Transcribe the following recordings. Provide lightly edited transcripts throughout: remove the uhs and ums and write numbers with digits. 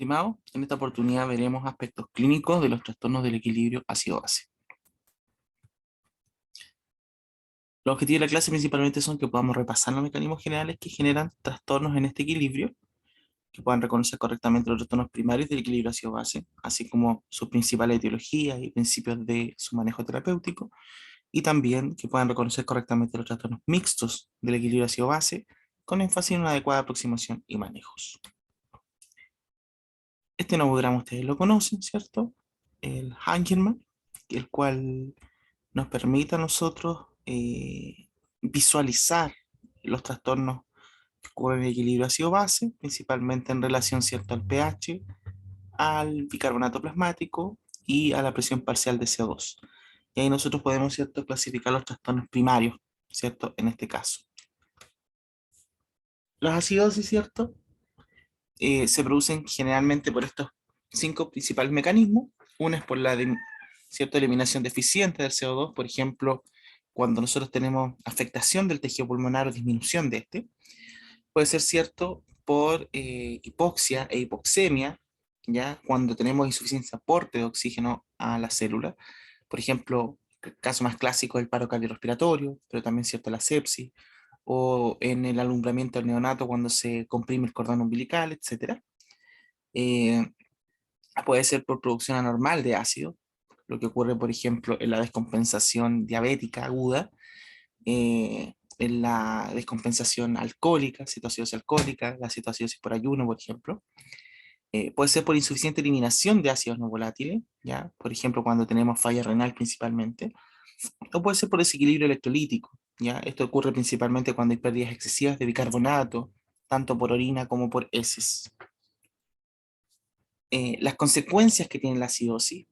Estimado, en esta oportunidad veremos aspectos clínicos de los trastornos del equilibrio ácido-base. Los objetivos de la clase principalmente son que podamos repasar los mecanismos generales que generan trastornos en este equilibrio, que puedan reconocer correctamente los trastornos primarios del equilibrio ácido-base, así como sus principales etiologías y principios de su manejo terapéutico, y también que puedan reconocer correctamente los trastornos mixtos del equilibrio ácido-base, con énfasis en una adecuada aproximación y manejos. Este nomograma ustedes lo conocen, ¿cierto? El Angelman, el cual nos permite a nosotros visualizar los trastornos que ocurren en el equilibrio ácido-base, principalmente en relación, ¿cierto?, al pH, al bicarbonato plasmático y a la presión parcial de CO2. Y ahí nosotros podemos, ¿cierto?, clasificar los trastornos primarios, ¿cierto?, en este caso. Las acidosis, ¿cierto?, se producen generalmente por estos 5 principales mecanismos. Una es por la cierta eliminación deficiente del CO2, por ejemplo, cuando nosotros tenemos afectación del tejido pulmonar o disminución de este. Puede ser cierto por hipoxia e hipoxemia, ¿ya? Cuando tenemos insuficiencia de aporte de oxígeno a la célula. Por ejemplo, el caso más clásico es el paro cardiorrespiratorio, pero también cierto la sepsis, o en el alumbramiento del neonato cuando se comprime el cordón umbilical, etc. Eh, Puede ser por producción anormal de ácido, lo que ocurre, por ejemplo, en la descompensación diabética aguda, en la descompensación alcohólica, cetoacidosis alcohólica, la cetoacidosis por ayuno, por ejemplo. Puede ser por insuficiente eliminación de ácidos no volátiles, ¿ya? Por ejemplo, cuando tenemos falla renal principalmente, o puede ser por desequilibrio electrolítico, ¿ya? Esto ocurre principalmente cuando hay pérdidas excesivas de bicarbonato, tanto por orina como por heces. Las consecuencias que tiene la acidosis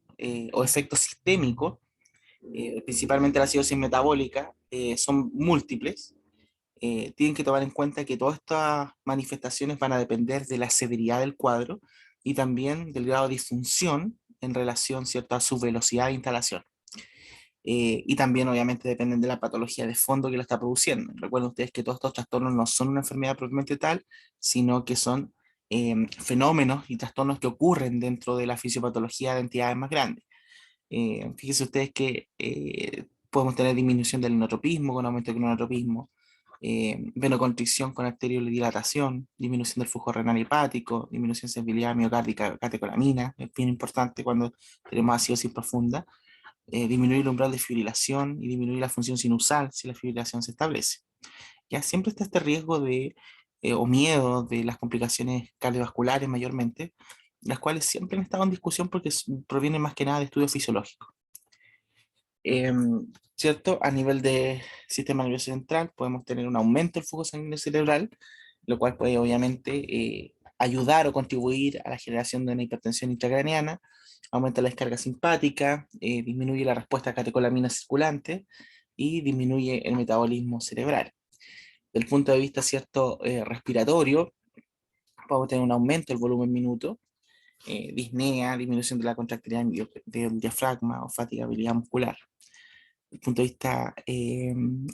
o efectos sistémicos, principalmente la acidosis metabólica, son múltiples. Tienen que tomar en cuenta que todas estas manifestaciones van a depender de la severidad del cuadro y también del grado de disfunción en relación, ¿cierto?, a su velocidad de instalación. Y también obviamente dependen de la patología de fondo que lo está produciendo. Recuerden ustedes que todos estos trastornos no son una enfermedad propiamente tal, sino que son fenómenos y trastornos que ocurren dentro de la fisiopatología de entidades más grandes. Fíjense ustedes que podemos tener disminución del inotropismo con aumento del cronotropismo, venoconstricción con arteriodilatación, disminución del flujo renal hepático, disminución de sensibilidad miocárdica, catecolamina, es bien importante cuando tenemos acidosis profunda, disminuir el umbral de fibrilación y disminuir la función sinusal si la fibrilación se establece. Ya siempre está este riesgo de, o miedo de las complicaciones cardiovasculares mayormente, las cuales siempre han estado en discusión porque provienen más que nada de estudios fisiológicos. ¿Cierto? A nivel de sistema nervioso central podemos tener un aumento del flujo sanguíneo cerebral, lo cual puede obviamente ayudar o contribuir a la generación de una hipertensión intracraneana, aumenta la descarga simpática, disminuye la respuesta a catecolamina circulante y disminuye el metabolismo cerebral. Del punto de vista, cierto, respiratorio, podemos tener un aumento del volumen minuto, disnea, disminución de la contractilidad del diafragma o fatigabilidad muscular. Desde el punto de vista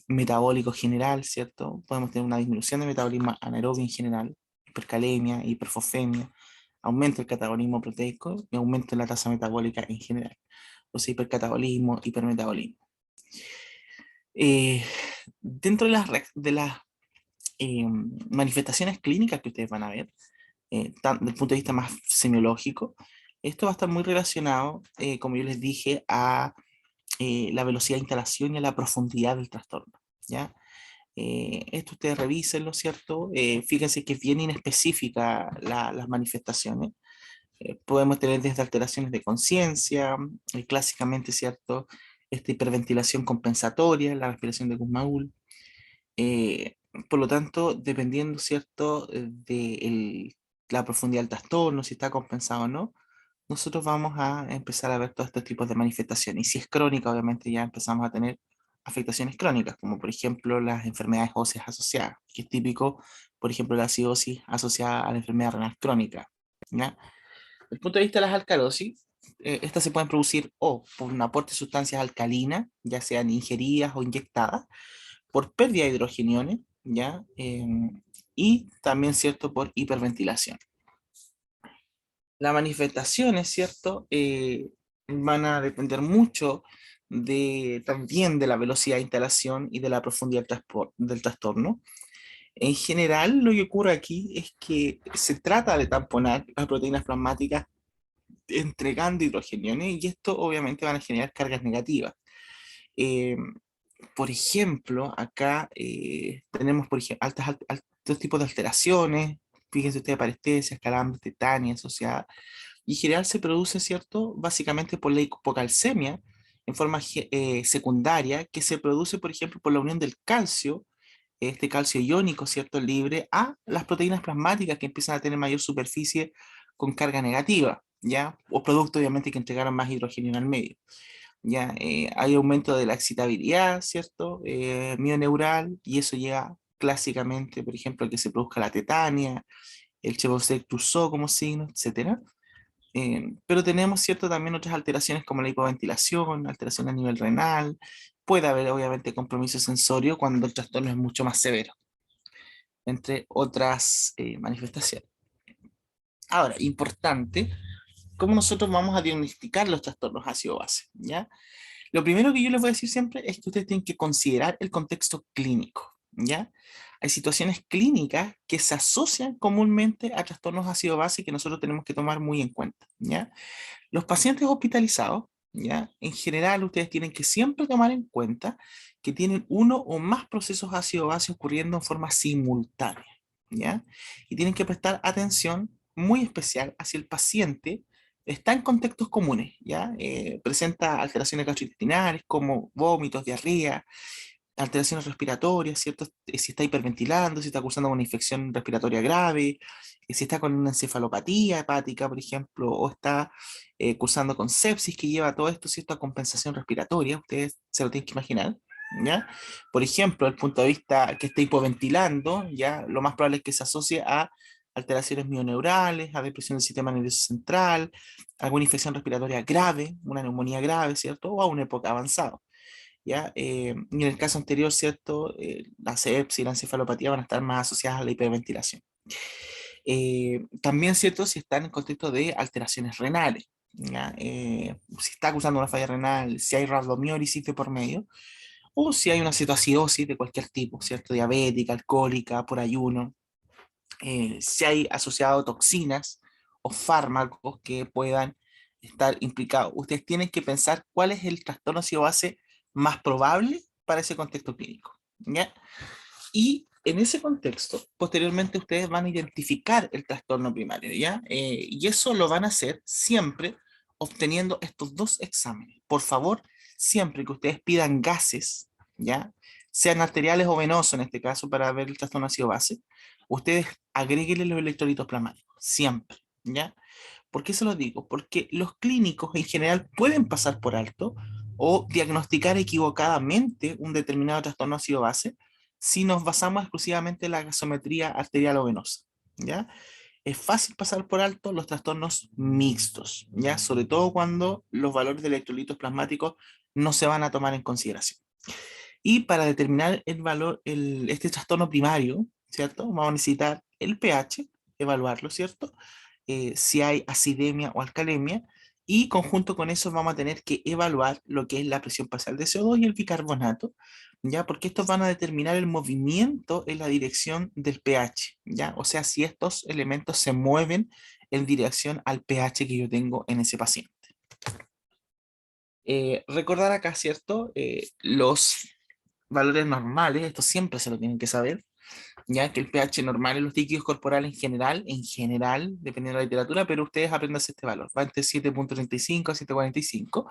metabólico general, ¿cierto? Podemos tener una disminución de metabolismo anaerobio en general, hipercalemia, hiperfosfemia, aumento del catabolismo proteico y aumento en la tasa metabólica en general. O sea, hipercatabolismo, hipermetabolismo. Dentro de las manifestaciones clínicas que ustedes van a ver, desde el punto de vista más semiológico, esto va a estar muy relacionado, como yo les dije, a la velocidad de instalación y a la profundidad del trastorno, ¿ya? Esto ustedes revísenlo, ¿cierto? Fíjense que es bien inespecífica las manifestaciones. Podemos tener desde alteraciones de conciencia, clásicamente, ¿cierto? Esta hiperventilación compensatoria, la respiración de Kussmaul. Eh, por lo tanto, dependiendo, ¿cierto?, de la profundidad del trastorno, si está compensado o no, nosotros vamos a empezar a ver todos estos tipos de manifestaciones. Y si es crónica, obviamente ya empezamos a tener afectaciones crónicas, como por ejemplo las enfermedades óseas asociadas, que es típico, por ejemplo, la acidosis asociada a la enfermedad renal crónica, ¿ya? Desde el punto de vista de las alcalosis, estas se pueden producir o por un aporte de sustancias alcalinas, ya sean ingeridas o inyectadas, por pérdida de hidrogeniones, ¿ya? Y también, ¿cierto?, por hiperventilación. Las manifestaciones, ¿cierto? Van a depender mucho también de la velocidad de instalación y de la profundidad del trastorno. En general, lo que ocurre aquí es que se trata de tamponar las proteínas plasmáticas entregando hidrogeniones y esto obviamente van a generar cargas negativas. Eh, por ejemplo, acá tenemos por ejemplo, altos tipos de alteraciones, fíjense ustedes, parestesias, calambres, tetania asociada, y en general se produce, ¿cierto? Básicamente por la hipocalcemia en forma secundaria, que se produce, por ejemplo, por la unión del calcio, este calcio iónico, ¿cierto? Libre, a las proteínas plasmáticas que empiezan a tener mayor superficie con carga negativa, ¿ya? O producto, obviamente, que entregaron más hidrógeno al medio. Ya, hay aumento de la excitabilidad, ¿cierto? Mioneural, y eso llega clásicamente, por ejemplo, a que se produzca la tetania, el Chebyshev-Turso como signo, etcétera. Pero tenemos, ¿cierto? También otras alteraciones como la hipoventilación, alteración a nivel renal. Puede haber, obviamente, compromiso sensorio cuando el trastorno es mucho más severo, entre otras manifestaciones. Ahora, importante, ¿cómo nosotros vamos a diagnosticar los trastornos ácido-base? ¿Ya? Lo primero que yo les voy a decir siempre es que ustedes tienen que considerar el contexto clínico, ¿ya? Hay situaciones clínicas que se asocian comúnmente a trastornos ácido-base que nosotros tenemos que tomar muy en cuenta, ¿ya? Los pacientes hospitalizados, ¿ya? En general, ustedes tienen que siempre tomar en cuenta que tienen uno o más procesos ácido-base ocurriendo en forma simultánea, ¿ya? Y tienen que prestar atención muy especial hacia el paciente está en contextos comunes, ¿ya? Presenta alteraciones gastrointestinales como vómitos, diarrea, alteraciones respiratorias, ¿cierto? Si está hiperventilando, si está cursando una infección respiratoria grave, si está con una encefalopatía hepática, por ejemplo, o está cursando con sepsis que lleva todo esto, ¿cierto? A compensación respiratoria, ustedes se lo tienen que imaginar, ¿ya? Por ejemplo, el punto de vista que esté hipoventilando, ¿ya? Lo más probable es que se asocie a alteraciones mioneurales, a depresión del sistema nervioso central, alguna infección respiratoria grave, una neumonía grave, ¿cierto? O a una época avanzada. ¿Ya? Y en el caso anterior, ¿cierto? La sepsis y la encefalopatía van a estar más asociadas a la hiperventilación. También, ¿cierto? Si están en contexto de alteraciones renales, ¿ya? Si está acusando una falla renal, si hay rabdomiólisis de por medio, o si hay una cetoacidosis de cualquier tipo, ¿cierto? Diabética, alcohólica, por ayuno, si hay asociado toxinas o fármacos que puedan estar implicados. Ustedes tienen que pensar cuál es el trastorno base más probable para ese contexto clínico, ¿ya? Y en ese contexto, posteriormente ustedes van a identificar el trastorno primario, ¿ya? Y eso lo van a hacer siempre obteniendo estos dos exámenes. Por favor, siempre que ustedes pidan gases, ¿ya? Sean arteriales o venosos en este caso para ver el trastorno ácido base, ustedes agréguenle los electrolitos plasmáticos, siempre, ¿ya? ¿Por qué se lo digo? Porque los clínicos en general pueden pasar por alto o diagnosticar equivocadamente un determinado trastorno ácido base si nos basamos exclusivamente en la gasometría arterial o venosa, ¿ya? Es fácil pasar por alto los trastornos mixtos, ¿ya? Sobre todo cuando los valores de electrolitos plasmáticos no se van a tomar en consideración. Y para determinar el valor, este trastorno primario, ¿cierto? Vamos a necesitar el pH, evaluarlo, ¿cierto? Si hay acidemia o alcalemia, y conjunto con eso vamos a tener que evaluar lo que es la presión parcial de CO2 y el bicarbonato, ¿ya? Porque estos van a determinar el movimiento en la dirección del pH, ¿ya? O sea, si estos elementos se mueven en dirección al pH que yo tengo en ese paciente. Recordar acá, ¿cierto? Los valores normales, esto siempre se lo tienen que saber, ya que el pH normal en los líquidos corporales en general, dependiendo de la literatura, pero ustedes aprendan este valor, va entre 7,35 a 7,45,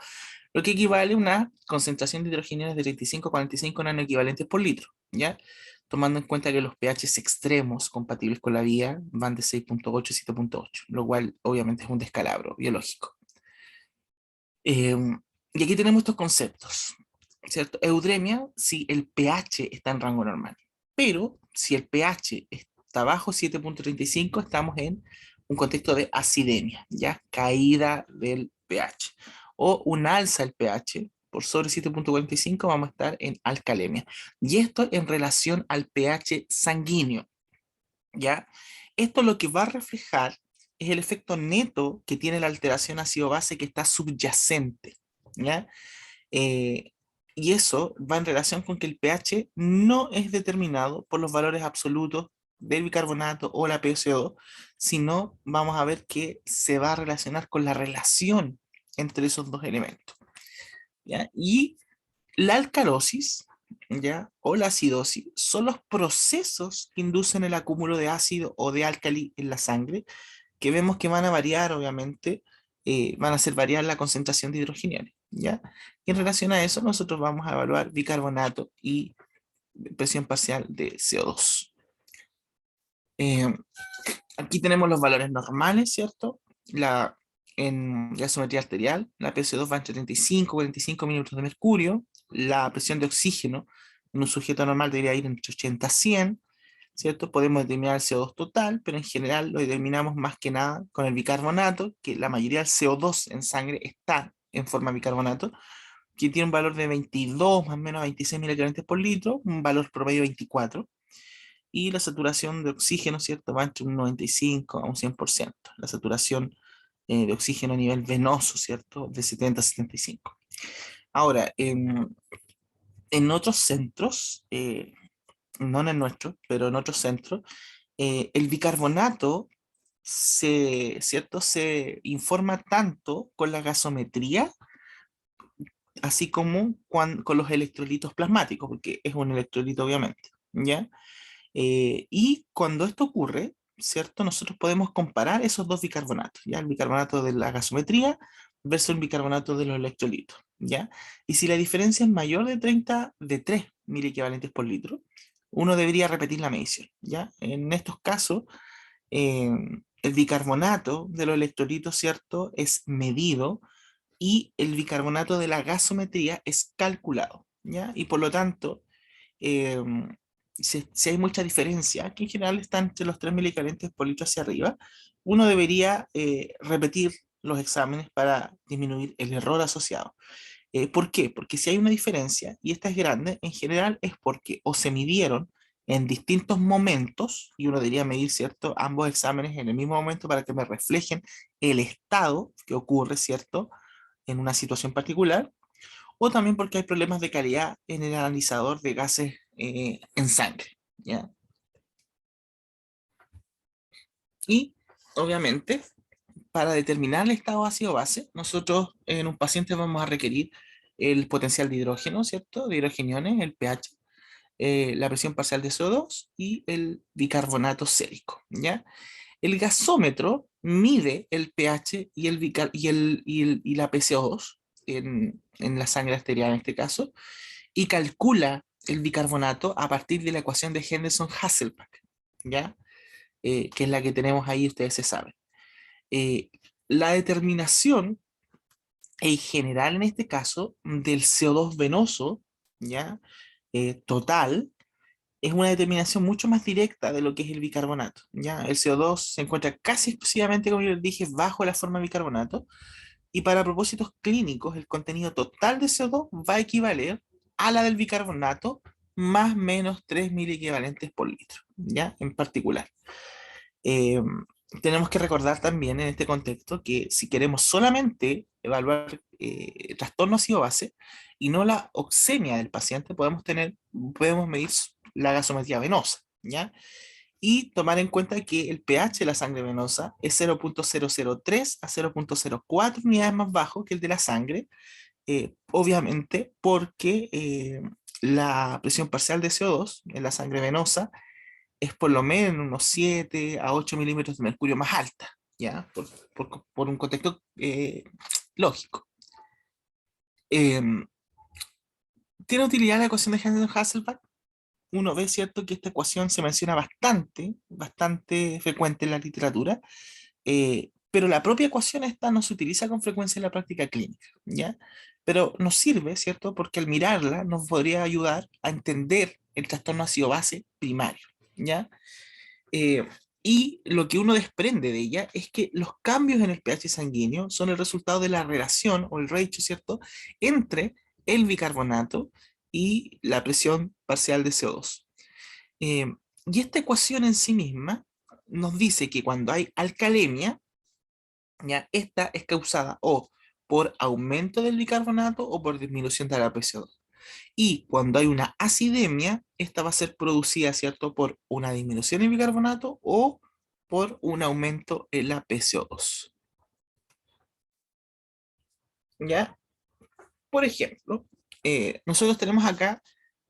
lo que equivale a una concentración de hidrogeniones de 35 a 45 nanoequivalentes por litro, ¿ya? Tomando en cuenta que los pHs extremos compatibles con la vía van de 6,8 a 7,8, lo cual obviamente es un descalabro biológico. Eh, y aquí tenemos estos conceptos, ¿cierto? Eudemia si el pH está en rango normal, pero si el pH está bajo 7,35 estamos en un contexto de acidemia, ya caída del pH, o un alza del pH por sobre 7,45 vamos a estar en alcalemia. Y esto en relación al pH sanguíneo, ¿ya? Esto lo que va a reflejar es el efecto neto que tiene la alteración ácido-base que está subyacente, ¿ya? Eh, y eso va en relación con que el pH no es determinado por los valores absolutos del bicarbonato o la PCO2, sino vamos a ver que se va a relacionar con la relación entre esos dos elementos, ¿ya? Y la alcalosis, ¿ya? O la acidosis son los procesos que inducen el acúmulo de ácido o de álcali en la sangre, que vemos que van a variar, obviamente, van a hacer variar la concentración de hidrogeniones, ¿ya? Y en relación a eso, nosotros vamos a evaluar bicarbonato y presión parcial de CO2. Eh, Aquí tenemos los valores normales, ¿cierto? En gasometría arterial, la PCO2 va entre 35 y 45 minutos de mercurio, la presión de oxígeno en un sujeto normal debería ir entre 80 a 100, ¿cierto? Podemos determinar el CO2 total, pero en general lo determinamos más que nada con el bicarbonato, que la mayoría del CO2 en sangre está en forma de bicarbonato, que tiene un valor de 22 más o menos 26 miligramos por litro, un valor promedio de 24, y la saturación de oxígeno, ¿cierto? Va entre un 95 a un 100%. La saturación de oxígeno a nivel venoso, ¿cierto? De 70 a 75. Ahora, en otros centros, no en el nuestro, pero en otros centros, el bicarbonato ¿cierto? Se informa tanto con la gasometría, así como con los electrolitos plasmáticos, porque es un electrolito obviamente, ¿ya? Y cuando esto ocurre, ¿cierto? Nosotros podemos comparar esos dos bicarbonatos, ¿ya? El bicarbonato de la gasometría versus el bicarbonato de los electrolitos, ¿ya? Y si la diferencia es mayor de 3 miliequivalentes por litro, uno debería repetir la medición, ¿ya? En estos casos, eh, el bicarbonato de los electrolitos, ¿cierto? Es medido y el bicarbonato de la gasometría es calculado, ¿ya? Y por lo tanto, eh, si hay mucha diferencia, que en general está entre los 3 milicalentes por litro hacia arriba, uno debería repetir los exámenes para disminuir el error asociado. ¿Por qué? Porque si hay una diferencia, y esta es grande, en general es porque o se midieron en distintos momentos, y uno debería medir, ¿cierto?, ambos exámenes en el mismo momento para que me reflejen el estado que ocurre, ¿cierto?, en una situación particular, o también porque hay problemas de calidad en el analizador de gases en sangre, ¿ya? Y, obviamente, para determinar el estado ácido-base, nosotros en un paciente vamos a requerir el potencial de hidrógeno, ¿cierto? De hidrogeniones, el pH, la presión parcial de CO2 y el bicarbonato sérico, ¿ya? El gasómetro mide el pH y, y la PCO2 en la sangre arterial en este caso, y calcula el bicarbonato a partir de la ecuación de Henderson-Hasselbalch, ¿ya? Que es la que tenemos ahí, ustedes se saben. Eh, la determinación en general en este caso del CO2 venoso, ¿ya? Total, es una determinación mucho más directa de lo que es el bicarbonato, ¿ya? El CO2 se encuentra casi exclusivamente, como yo les dije, bajo la forma de bicarbonato, y para propósitos clínicos, el contenido total de CO2 va a equivaler a la del bicarbonato más o menos 3 miliequivalentes por litro, ¿ya? En particular. Eh, Tenemos que recordar también en este contexto que si queremos solamente evaluar trastorno ácido-base y no la oxemia del paciente, podemos medir la gasometría venosa, ¿ya? Y tomar en cuenta que el pH de la sangre venosa es 0.003 a 0.04 unidades más bajo que el de la sangre, obviamente porque la presión parcial de CO2 en la sangre venosa es por lo menos unos 7 a 8 milímetros de mercurio más alta, ¿ya? Por un contexto lógico. Eh, ¿Tiene utilidad la ecuación de Henderson-Hasselbalch? Uno ve, ¿cierto?, que esta ecuación se menciona bastante frecuente en la literatura, pero la propia ecuación esta no se utiliza con frecuencia en la práctica clínica, ¿ya? Pero nos sirve, ¿cierto?, porque al mirarla nos podría ayudar a entender el trastorno ácido-base primario, ¿ya? Eh, y lo que uno desprende de ella es que los cambios en el pH sanguíneo son el resultado de la relación o el ratio, ¿cierto?, entre el bicarbonato y la presión parcial de CO2. Eh, y esta ecuación en sí misma nos dice que cuando hay alcalemia, ¿ya? Esta es causada o por aumento del bicarbonato o por disminución de la PCO2. Y cuando hay una acidemia, esta va a ser producida, ¿cierto?, por una disminución en bicarbonato o por un aumento en la PCO2. ¿Ya? Por ejemplo, nosotros tenemos acá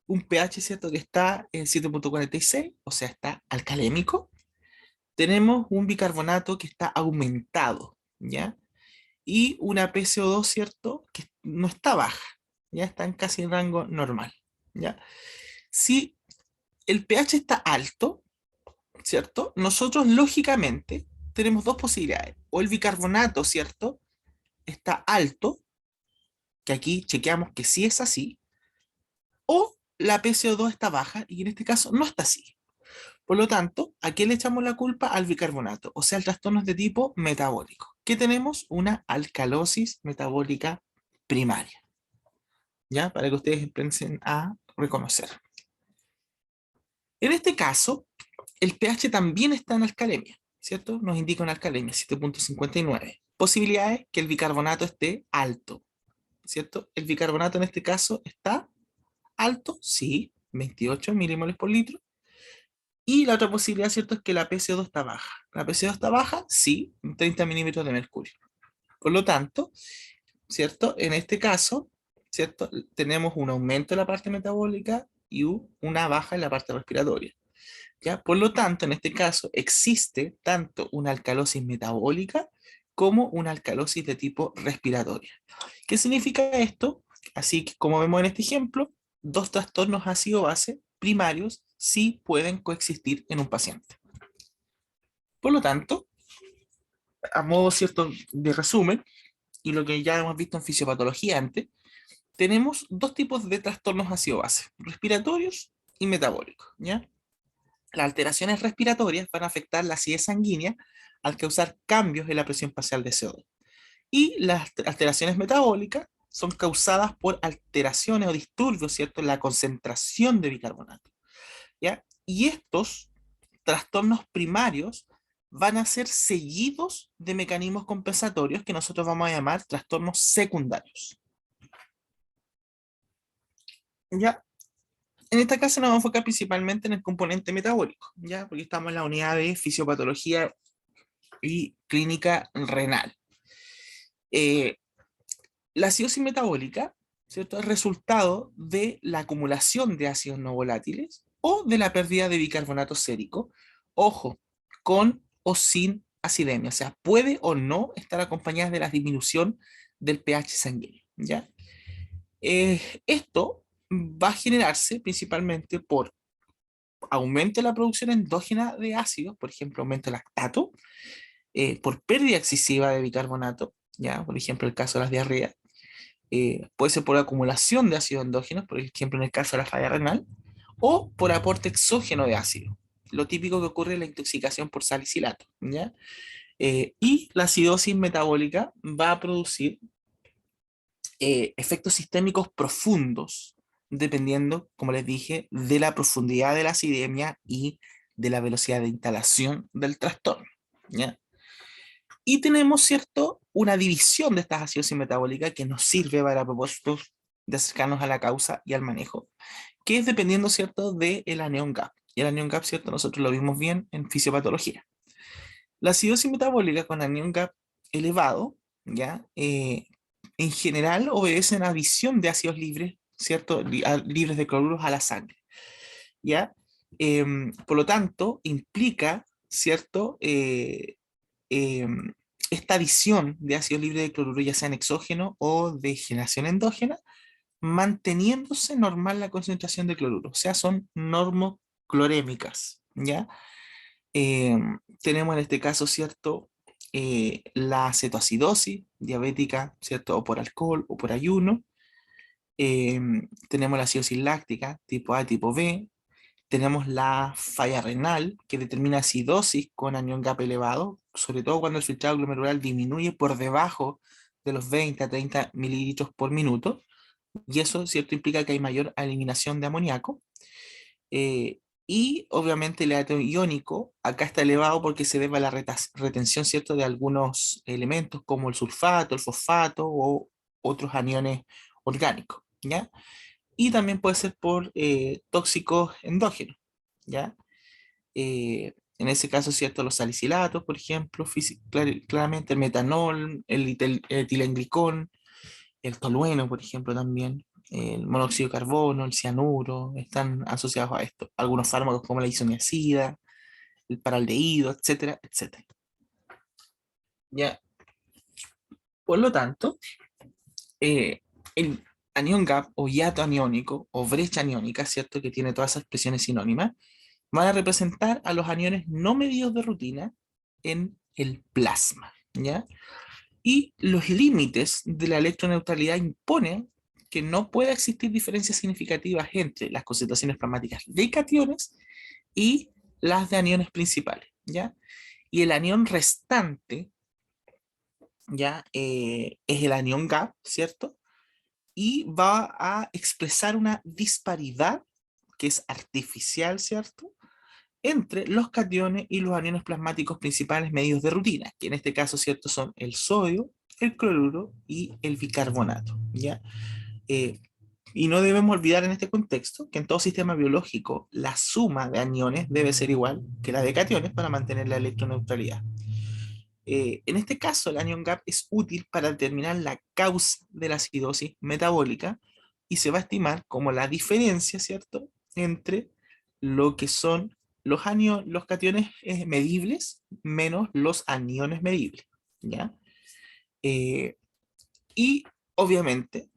un pH, ¿cierto?, que está en 7,46, o sea, está alcalémico. Tenemos un bicarbonato que está aumentado, ¿ya? Y una PCO2, ¿cierto?, que no está baja, ya está en casi en rango normal, ¿ya? Si el pH está alto, ¿cierto? Nosotros lógicamente tenemos dos posibilidades. O el bicarbonato, ¿cierto?, está alto, que aquí chequeamos que sí es así, o la PCO2 está baja y en este caso no está así. Por lo tanto, ¿a qué le echamos la culpa? Al bicarbonato, o sea, al trastorno de tipo metabólico. ¿Qué tenemos? Una alcalosis metabólica primaria, ¿ya? Para que ustedes empiecen a reconocer. En este caso, el pH también está en alcalemia, ¿cierto? Nos indica una alcalemia, 7,59. Posibilidades que el bicarbonato esté alto, ¿cierto? El bicarbonato en este caso está alto, sí, 28 milimoles por litro. Y la otra posibilidad, ¿cierto?, es que la PCO2 está baja. La PCO2 está baja, sí, 30 milímetros de mercurio. Por lo tanto, ¿cierto? En este caso, ¿cierto?, tenemos un aumento en la parte metabólica y una baja en la parte respiratoria. ¿Ya? Por lo tanto, en este caso, existe tanto una alcalosis metabólica como una alcalosis de tipo respiratoria. ¿Qué significa esto? Así que, como vemos en este ejemplo, dos trastornos ácido-base primarios sí pueden coexistir en un paciente. Por lo tanto, a modo cierto de resumen, y lo que ya hemos visto en fisiopatología antes, tenemos dos tipos de trastornos ácido-base, respiratorios y metabólicos, ¿ya? Las alteraciones respiratorias van a afectar la acidez sanguínea al causar cambios en la presión parcial de CO2. Y las alteraciones metabólicas son causadas por alteraciones o disturbios, ¿cierto?, en la concentración de bicarbonato, ¿ya? Y estos trastornos primarios van a ser seguidos de mecanismos compensatorios que nosotros vamos a llamar trastornos secundarios. ¿Ya? En esta clase nos vamos a enfocar principalmente en el componente metabólico, ¿ya? Porque estamos en la unidad de fisiopatología y clínica renal. Eh, la acidosis metabólica, ¿cierto?, es resultado de la acumulación de ácidos no volátiles o de la pérdida de bicarbonato sérico, ojo, con o sin acidemia, o sea, puede o no estar acompañada de la disminución del pH sanguíneo, ¿ya? Esto va a generarse principalmente por aumento de la producción endógena de ácidos, por ejemplo, aumento del lactato, por pérdida excesiva de bicarbonato, ¿ya? Por ejemplo, el caso de las diarreas, puede ser por acumulación de ácidos endógenos, por ejemplo, en el caso de la falla renal, o por aporte exógeno de ácido, lo típico que ocurre en la intoxicación por salicilato, ¿ya? Y la acidosis metabólica va a producir efectos sistémicos profundos, dependiendo, como les dije, de la profundidad de la acidemia y de la velocidad de instalación del trastorno, ¿ya? Y tenemos, ¿cierto?, una división de estas acidosis metabólicas que nos sirve para propósitos de acercarnos a la causa y al manejo, que es dependiendo, ¿cierto?, del anión GAP. Y el anión GAP, ¿cierto?, nosotros lo vimos bien en fisiopatología. La acidosis metabólica con anión GAP elevado, ¿ya? En general obedecen a adición de ácidos libres, ¿cierto?, libres de cloruros a la sangre, ¿ya? Por lo tanto, implica, ¿cierto?, em, esta adición de ácidos libres de cloruro, ya sea en exógeno o de generación endógena, manteniéndose normal la concentración de cloruro, o sea, son normoclorémicas, ¿ya? Tenemos en este caso, ¿cierto?, la cetoacidosis diabética, ¿cierto?, o por alcohol o por ayuno. Tenemos la acidosis láctica tipo A, tipo B. Tenemos la falla renal, que determina acidosis con anión GAP elevado, sobre todo cuando el filtrado glomerular disminuye por debajo de los 20 a 30 mililitros por minuto, y eso, ¿cierto?, implica que hay mayor eliminación de amoníaco. Y obviamente el hiato iónico acá está elevado porque se debe a la retención, ¿cierto?, de algunos elementos como el sulfato, el fosfato o otros aniones orgánicos, ¿ya? Y también puede ser por tóxicos endógenos, ¿ya? En ese caso, ¿cierto? Los salicilatos, por ejemplo, claramente el metanol, el etilenglicol, el tolueno, por ejemplo, también, el monóxido de carbono, el cianuro, están asociados a esto. Algunos fármacos como la isoniazida, el paraldehído, etcétera, etcétera. Ya, por lo tanto, el anión gap o hiato aniónico o brecha aniónica, ¿cierto? Que tiene todas esas expresiones sinónimas, van a representar a los aniones no medidos de rutina en el plasma, ¿ya? Y los límites de la electroneutralidad imponen que no pueda existir diferencias significativas entre las concentraciones plasmáticas de cationes y las de aniones principales, ¿ya? Y el anión restante, ¿ya? Es el anión gap, ¿cierto? Y va a expresar una disparidad que es artificial, ¿cierto?, entre los cationes y los aniones plasmáticos principales medios de rutina, que en este caso, ¿cierto?, son el sodio, el cloruro y el bicarbonato, ¿ya? Eh, y no debemos olvidar en este contexto que en todo sistema biológico la suma de aniones debe ser igual que la de cationes para mantener la electroneutralidad. En este caso, el anion gap es útil para determinar la causa de la acidosis metabólica y se va a estimar como la diferencia, ¿cierto?, entre lo que son los cationes medibles menos los aniones medibles, ¿ya? Eh, y obviamente,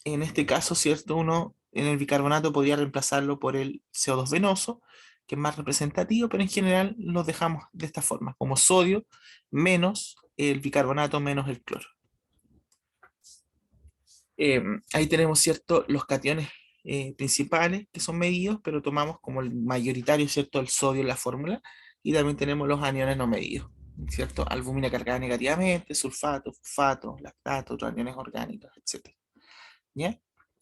en este caso, ¿cierto?, uno en el bicarbonato podría reemplazarlo por el CO2 venoso, que es más representativo, pero en general los dejamos de esta forma, como sodio menos el bicarbonato menos el cloro. Ahí tenemos, ¿cierto?, los cationes principales que son medidos, pero tomamos como el mayoritario, ¿cierto?, el sodio en la fórmula, y también tenemos los aniones no medidos, ¿cierto? Albúmina cargada negativamente, sulfato, fosfato, lactato, otros aniones orgánicos, etc. ¿Ya?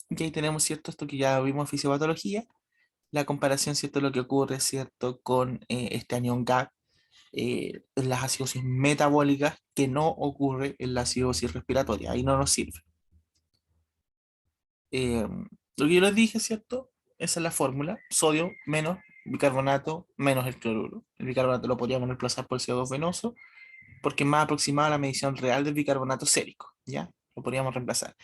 Y ahí tenemos, ¿cierto?, esto que ya vimos en fisiopatología, la comparación, ¿cierto?, lo que ocurre, ¿cierto?, con este anión GAP en las acidosis metabólicas que no ocurre en la acidosis respiratoria, ahí no nos sirve. Eh, lo que yo les dije, ¿cierto? Esa es la fórmula, sodio menos bicarbonato menos el cloruro. El bicarbonato lo podríamos reemplazar por el CO2 venoso porque es más aproximada a la medición real del bicarbonato sérico, ¿ya? Lo podríamos reemplazar.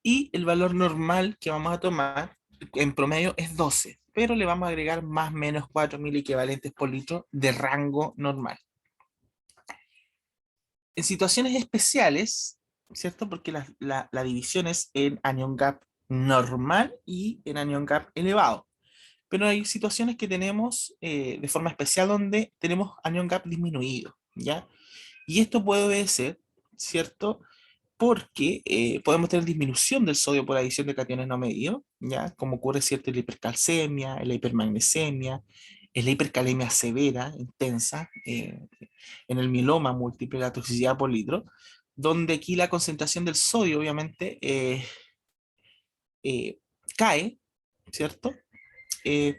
Y el valor normal que vamos a tomar en promedio es 12, pero le vamos a agregar más o menos 4.000 equivalentes por litro de rango normal. En situaciones especiales, ¿cierto? Porque la división es en anion gap normal y en anion gap elevado. Pero hay situaciones que tenemos de forma especial donde tenemos anion gap disminuido, ¿ya? Y esto puede ser, ¿cierto? Porque podemos tener disminución del sodio por adición de cationes no medidos, ¿ya? Como ocurre, ¿cierto?, en la hipercalcemia, en la hipermagnesemia, en la hipercalemia severa, intensa, en el mieloma múltiple, la toxicidad por litro, donde aquí la concentración del sodio, obviamente, eh, cae, ¿cierto?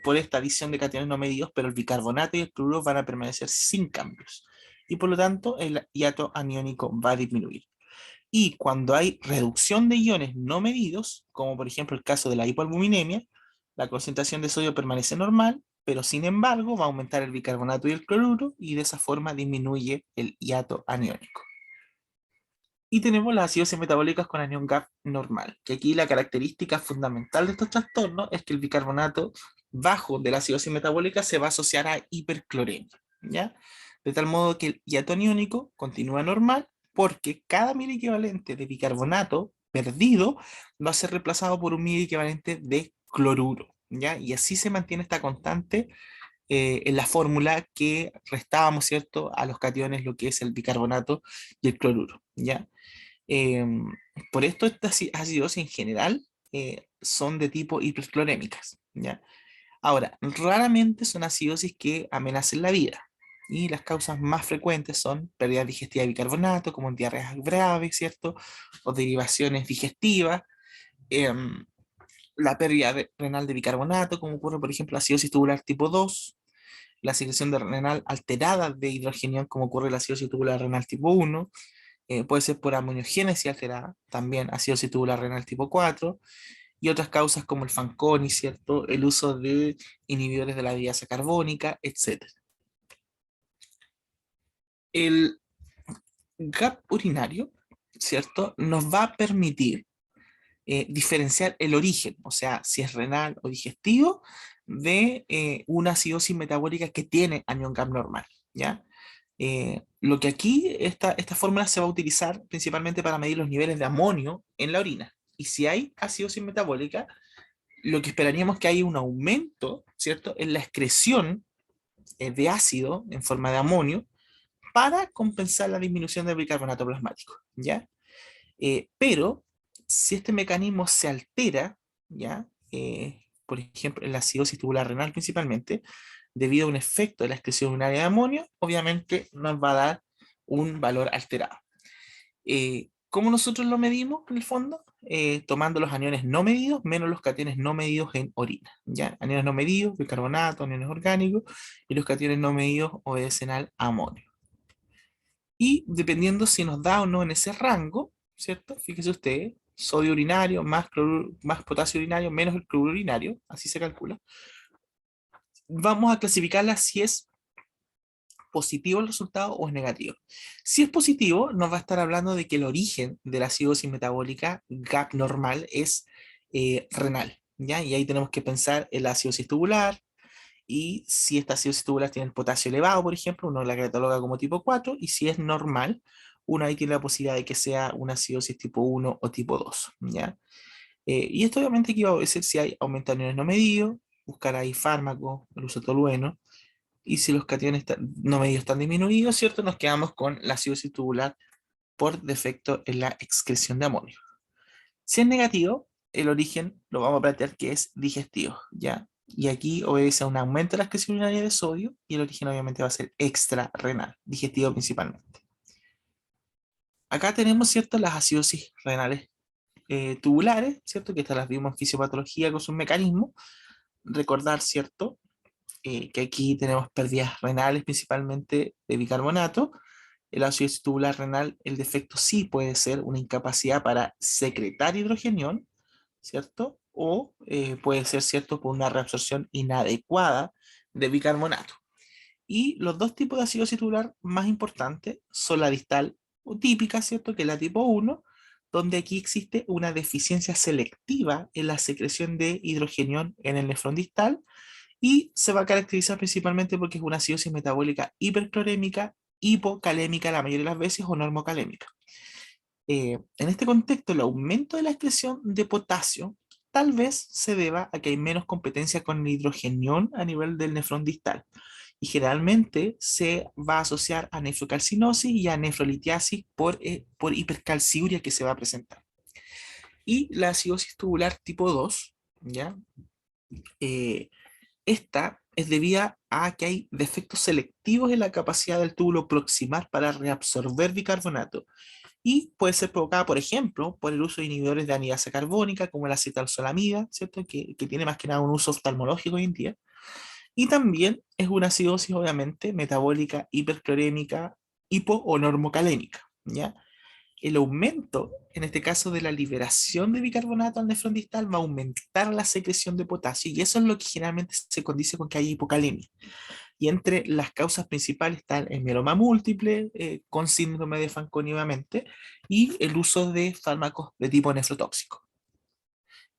Por esta adición de cationes no medidos, pero el bicarbonato y el cloruro van a permanecer sin cambios. Y por lo tanto, el hiato aniónico va a disminuir. Y cuando hay reducción de iones no medidos, como por ejemplo el caso de la hipoalbuminemia, la concentración de sodio permanece normal, pero sin embargo va a aumentar el bicarbonato y el cloruro y de esa forma disminuye el hiato aniónico. Y tenemos las acidosis metabólicas con anión GAP normal, que aquí la característica fundamental de estos trastornos es que el bicarbonato bajo de la acidosis metabólica se va a asociar a hipercloremia, ¿ya? De tal modo que el hiato aniónico continúa normal porque cada mil equivalente de bicarbonato perdido va a ser reemplazado por un mil equivalente de cloruro, ¿ya? Y así se mantiene esta constante en la fórmula que restábamos, ¿cierto?, a los cationes lo que es el bicarbonato y el cloruro, ¿ya? Eh, por esto estas acidosis en general son de tipo hiperclorémicas, ¿ya? Ahora, raramente son acidosis que amenacen la vida. Y las causas más frecuentes son pérdida digestiva de bicarbonato, como en diarreas graves, ¿cierto? O derivaciones digestivas. la pérdida renal de bicarbonato, como ocurre, por ejemplo, la acidosis tubular tipo 2, la secreción de renal alterada de hidrogenión, como ocurre en la acidosis tubular renal tipo 1, puede ser por amoniogénesis alterada, también acidosis tubular renal tipo 4, y otras causas como el Fanconi, ¿cierto? El uso de inhibidores de la diasa carbónica, etc. El gap urinario, ¿cierto? Nos va a permitir diferenciar el origen, o sea, si es renal o digestivo, de una acidosis metabólica que tiene anión GAP normal, ¿ya? Lo que aquí, esta fórmula se va a utilizar principalmente para medir los niveles de amonio en la orina. Y si hay acidosis metabólica, lo que esperaríamos que haya un aumento, ¿cierto?, en la excreción de ácido en forma de amonio para compensar la disminución del bicarbonato plasmático, ¿ya? Pero si este mecanismo se altera, ¿ya? Por ejemplo, en la acidosis tubular renal principalmente, debido a un efecto de la excreción urinaria de amonio, obviamente nos va a dar un valor alterado. ¿Cómo nosotros lo medimos en el fondo? Tomando los aniones no medidos menos los cationes no medidos en orina. ¿Ya? Aniones no medidos, bicarbonato, aniones orgánicos, y los cationes no medidos obedecen al amonio. Y dependiendo si nos da o no en ese rango, ¿cierto? Fíjese usted, sodio urinario más potasio urinario menos el cloruro urinario, así se calcula. Vamos a clasificarla si es positivo el resultado o es negativo. Si es positivo, nos va a estar hablando de que el origen de la acidosis metabólica GAP normal es renal, ¿ya? Y ahí tenemos que pensar en la acidosis tubular, y si esta acidosis tubular tiene el potasio elevado, por ejemplo, uno la cataloga como tipo 4, y si es normal, uno ahí tiene la posibilidad de que sea una acidosis tipo 1 o tipo 2, ¿ya? Y esto obviamente aquí va a obedecer si hay aumento de aniones no medidos, buscar ahí fármacos, el uso de tolueno, y si los cationes no medios están disminuidos, ¿cierto? Nos quedamos con la acidosis tubular por defecto en la excreción de amonio. Si es negativo, el origen lo vamos a plantear que es digestivo, ¿ya? Y aquí obedece a un aumento de la excreción urinaria de sodio y el origen obviamente va a ser extrarrenal, digestivo principalmente. Acá tenemos, ¿cierto?, las acidosis renales tubulares, ¿cierto? Que estas las vimos en fisiopatología con sus mecanismos. Recordar, ¿cierto?, que aquí tenemos pérdidas renales principalmente de bicarbonato. El acidosis tubular renal, el defecto sí puede ser una incapacidad para secretar hidrogenión, ¿cierto? O puede ser, ¿cierto?, por una reabsorción inadecuada de bicarbonato. Y los dos tipos de acidosis tubular más importantes son la distal o típica, ¿cierto?, que es la tipo 1, donde aquí existe una deficiencia selectiva en la secreción de hidrogenión en el nefrón distal, y se va a caracterizar principalmente porque es una acidosis metabólica hiperclorémica, hipocalémica la mayoría de las veces o normocalémica. En este contexto, el aumento de la excreción de potasio tal vez se deba a que hay menos competencia con el hidrogenión a nivel del nefrón distal, y generalmente se va a asociar a nefrocalcinosis y a nefrolitiasis por hipercalciuria que se va a presentar. Y la acidosis tubular tipo 2, ¿ya? Eh, Esta es debida a que hay defectos selectivos en la capacidad del túbulo proximal para reabsorber bicarbonato, y puede ser provocada, por ejemplo, por el uso de inhibidores de anidasa carbónica, como la acetalsolamida, ¿cierto? Que tiene más que nada un uso oftalmológico hoy en día. Y también es una acidosis, obviamente, metabólica hiperclorémica, hipo o normocalémica, ¿ya? El aumento, en este caso, de la liberación de bicarbonato al nefrón distal va a aumentar la secreción de potasio, y eso es lo que generalmente se condice con que hay hipocalemia. Y entre las causas principales están el mieloma múltiple, con síndrome de Fanconi nuevamente, y el uso de fármacos de tipo nefrotóxico.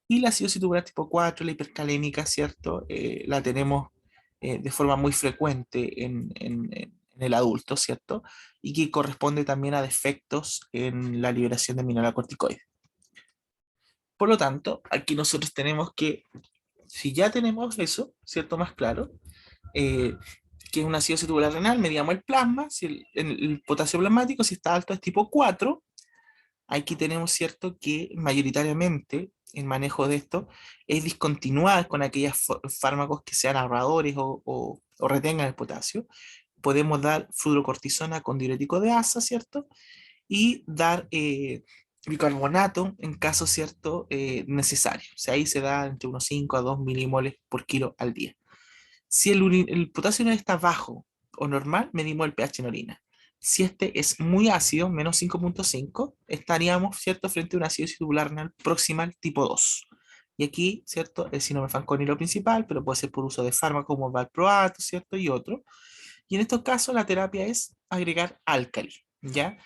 Y la acidosis tubular tipo 4, la hipercalémica, ¿cierto? La tenemos de forma muy frecuente en el adulto, ¿cierto? Y que corresponde también a defectos en la liberación de mineralocorticoides. Por lo tanto, aquí nosotros tenemos que, si ya tenemos eso, ¿cierto? Más claro, eh, que es una acidosis tubular renal, medíamos el plasma, si el potasio plasmático, si está alto es tipo 4. Aquí tenemos, cierto, que mayoritariamente el manejo de esto es discontinuar con aquellos fármacos que sean ahorradores o retengan el potasio. Podemos dar fludrocortisona con diurético de asa, ¿cierto? Y dar bicarbonato en caso, ¿cierto?, necesario. O sea, ahí se da entre unos 5 a 2 milimoles por kilo al día. Si el potasio no está bajo o normal, medimos el pH en orina. Si este es muy ácido, menos 5,5, estaríamos, ¿cierto?, frente a una acidosis tubular renal proximal tipo 2. Y aquí, ¿cierto?, el síndrome Fanconi lo principal, pero puede ser por uso de fármacos como valproato, ¿cierto?, y otro. Y en estos casos la terapia es agregar álcali, ¿ya?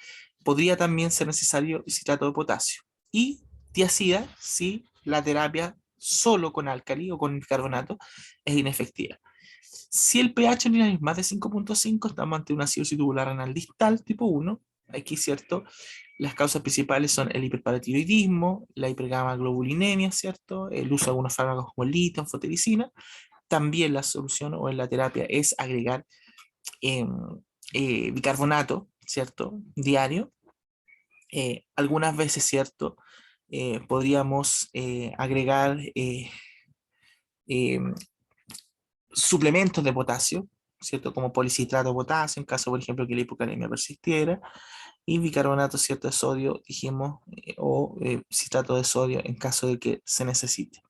Podría también ser necesario citrato de potasio. Y tiacida si la terapia solo con álcali o con bicarbonato es inefectiva. Si el pH en es más de 5,5, estamos ante una acidosis tubular renal distal tipo 1. Aquí, ¿cierto? Las causas principales son el hiperparatiroidismo, la hipergamaglobulinemia, ¿cierto? El uso de algunos fármacos como litio, anfotericina. También la solución o en la terapia es agregar eh, bicarbonato, ¿cierto? Diario. Algunas veces, ¿cierto? Podríamos agregar eh, suplementos de potasio, ¿cierto? Como policitrato de potasio, en caso, por ejemplo, que la hipocalemia persistiera, y bicarbonato, ¿cierto? De sodio, dijimos, o citrato de sodio en caso de que se necesite.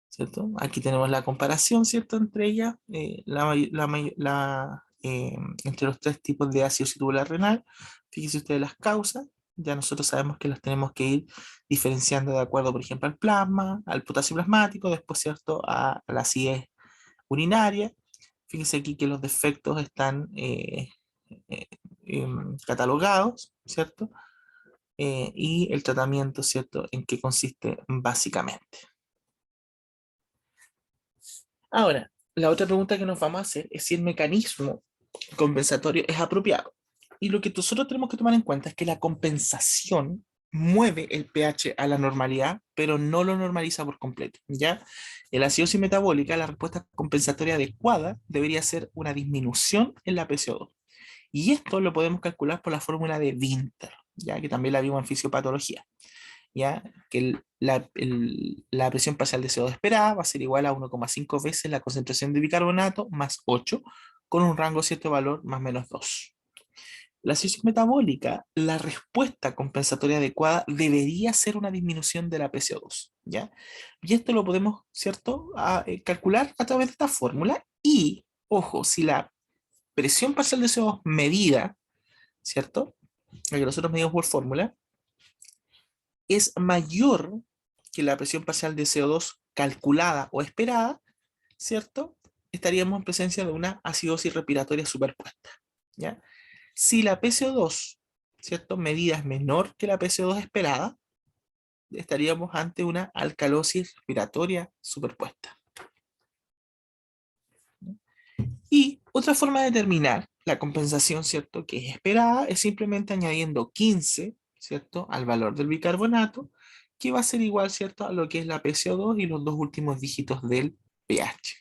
¿Cierto? Aquí tenemos la comparación, ¿cierto? Entre ellas, entre los tres tipos de ácido tubular renal. Fíjense ustedes las causas. Ya nosotros sabemos que las tenemos que ir diferenciando de acuerdo, por ejemplo, al plasma, al potasio plasmático, después, ¿cierto?, a la acidez urinaria. Fíjense aquí que los defectos están eh, catalogados, ¿cierto? Y el tratamiento, ¿cierto?, en qué consiste básicamente. Ahora, la otra pregunta que nos vamos a hacer es si el mecanismo compensatorio es apropiado. Y lo que nosotros tenemos que tomar en cuenta es que la compensación mueve el pH a la normalidad, pero no lo normaliza por completo, ¿ya? En la acidosis metabólica, la respuesta compensatoria adecuada debería ser una disminución en la PCO2. Y esto lo podemos calcular por la fórmula de Winter, ¿ya? Que también la vimos en fisiopatología. ¿Ya? Que la presión parcial de CO2 esperada va a ser igual a 1,5 veces la concentración de bicarbonato más 8, con un rango cierto valor más o menos 2. La acidosis metabólica, la respuesta compensatoria adecuada debería ser una disminución de la PCO2, ¿ya? Y esto lo podemos, ¿cierto?, calcular a través de esta fórmula. Y, ojo, si la presión parcial de CO2 medida, ¿cierto?, la que nosotros medimos por fórmula, es mayor que la presión parcial de CO2 calculada o esperada, ¿cierto? Estaríamos en presencia de una acidosis respiratoria superpuesta, ¿ya? Si la PCO2, ¿cierto?, medida es menor que la PCO2 esperada, estaríamos ante una alcalosis respiratoria superpuesta. Y otra forma de determinar la compensación, ¿cierto?, que es esperada, es simplemente añadiendo 15, ¿cierto?, al valor del bicarbonato, que va a ser igual, ¿cierto?, a lo que es la PCO2 y los dos últimos dígitos del pH.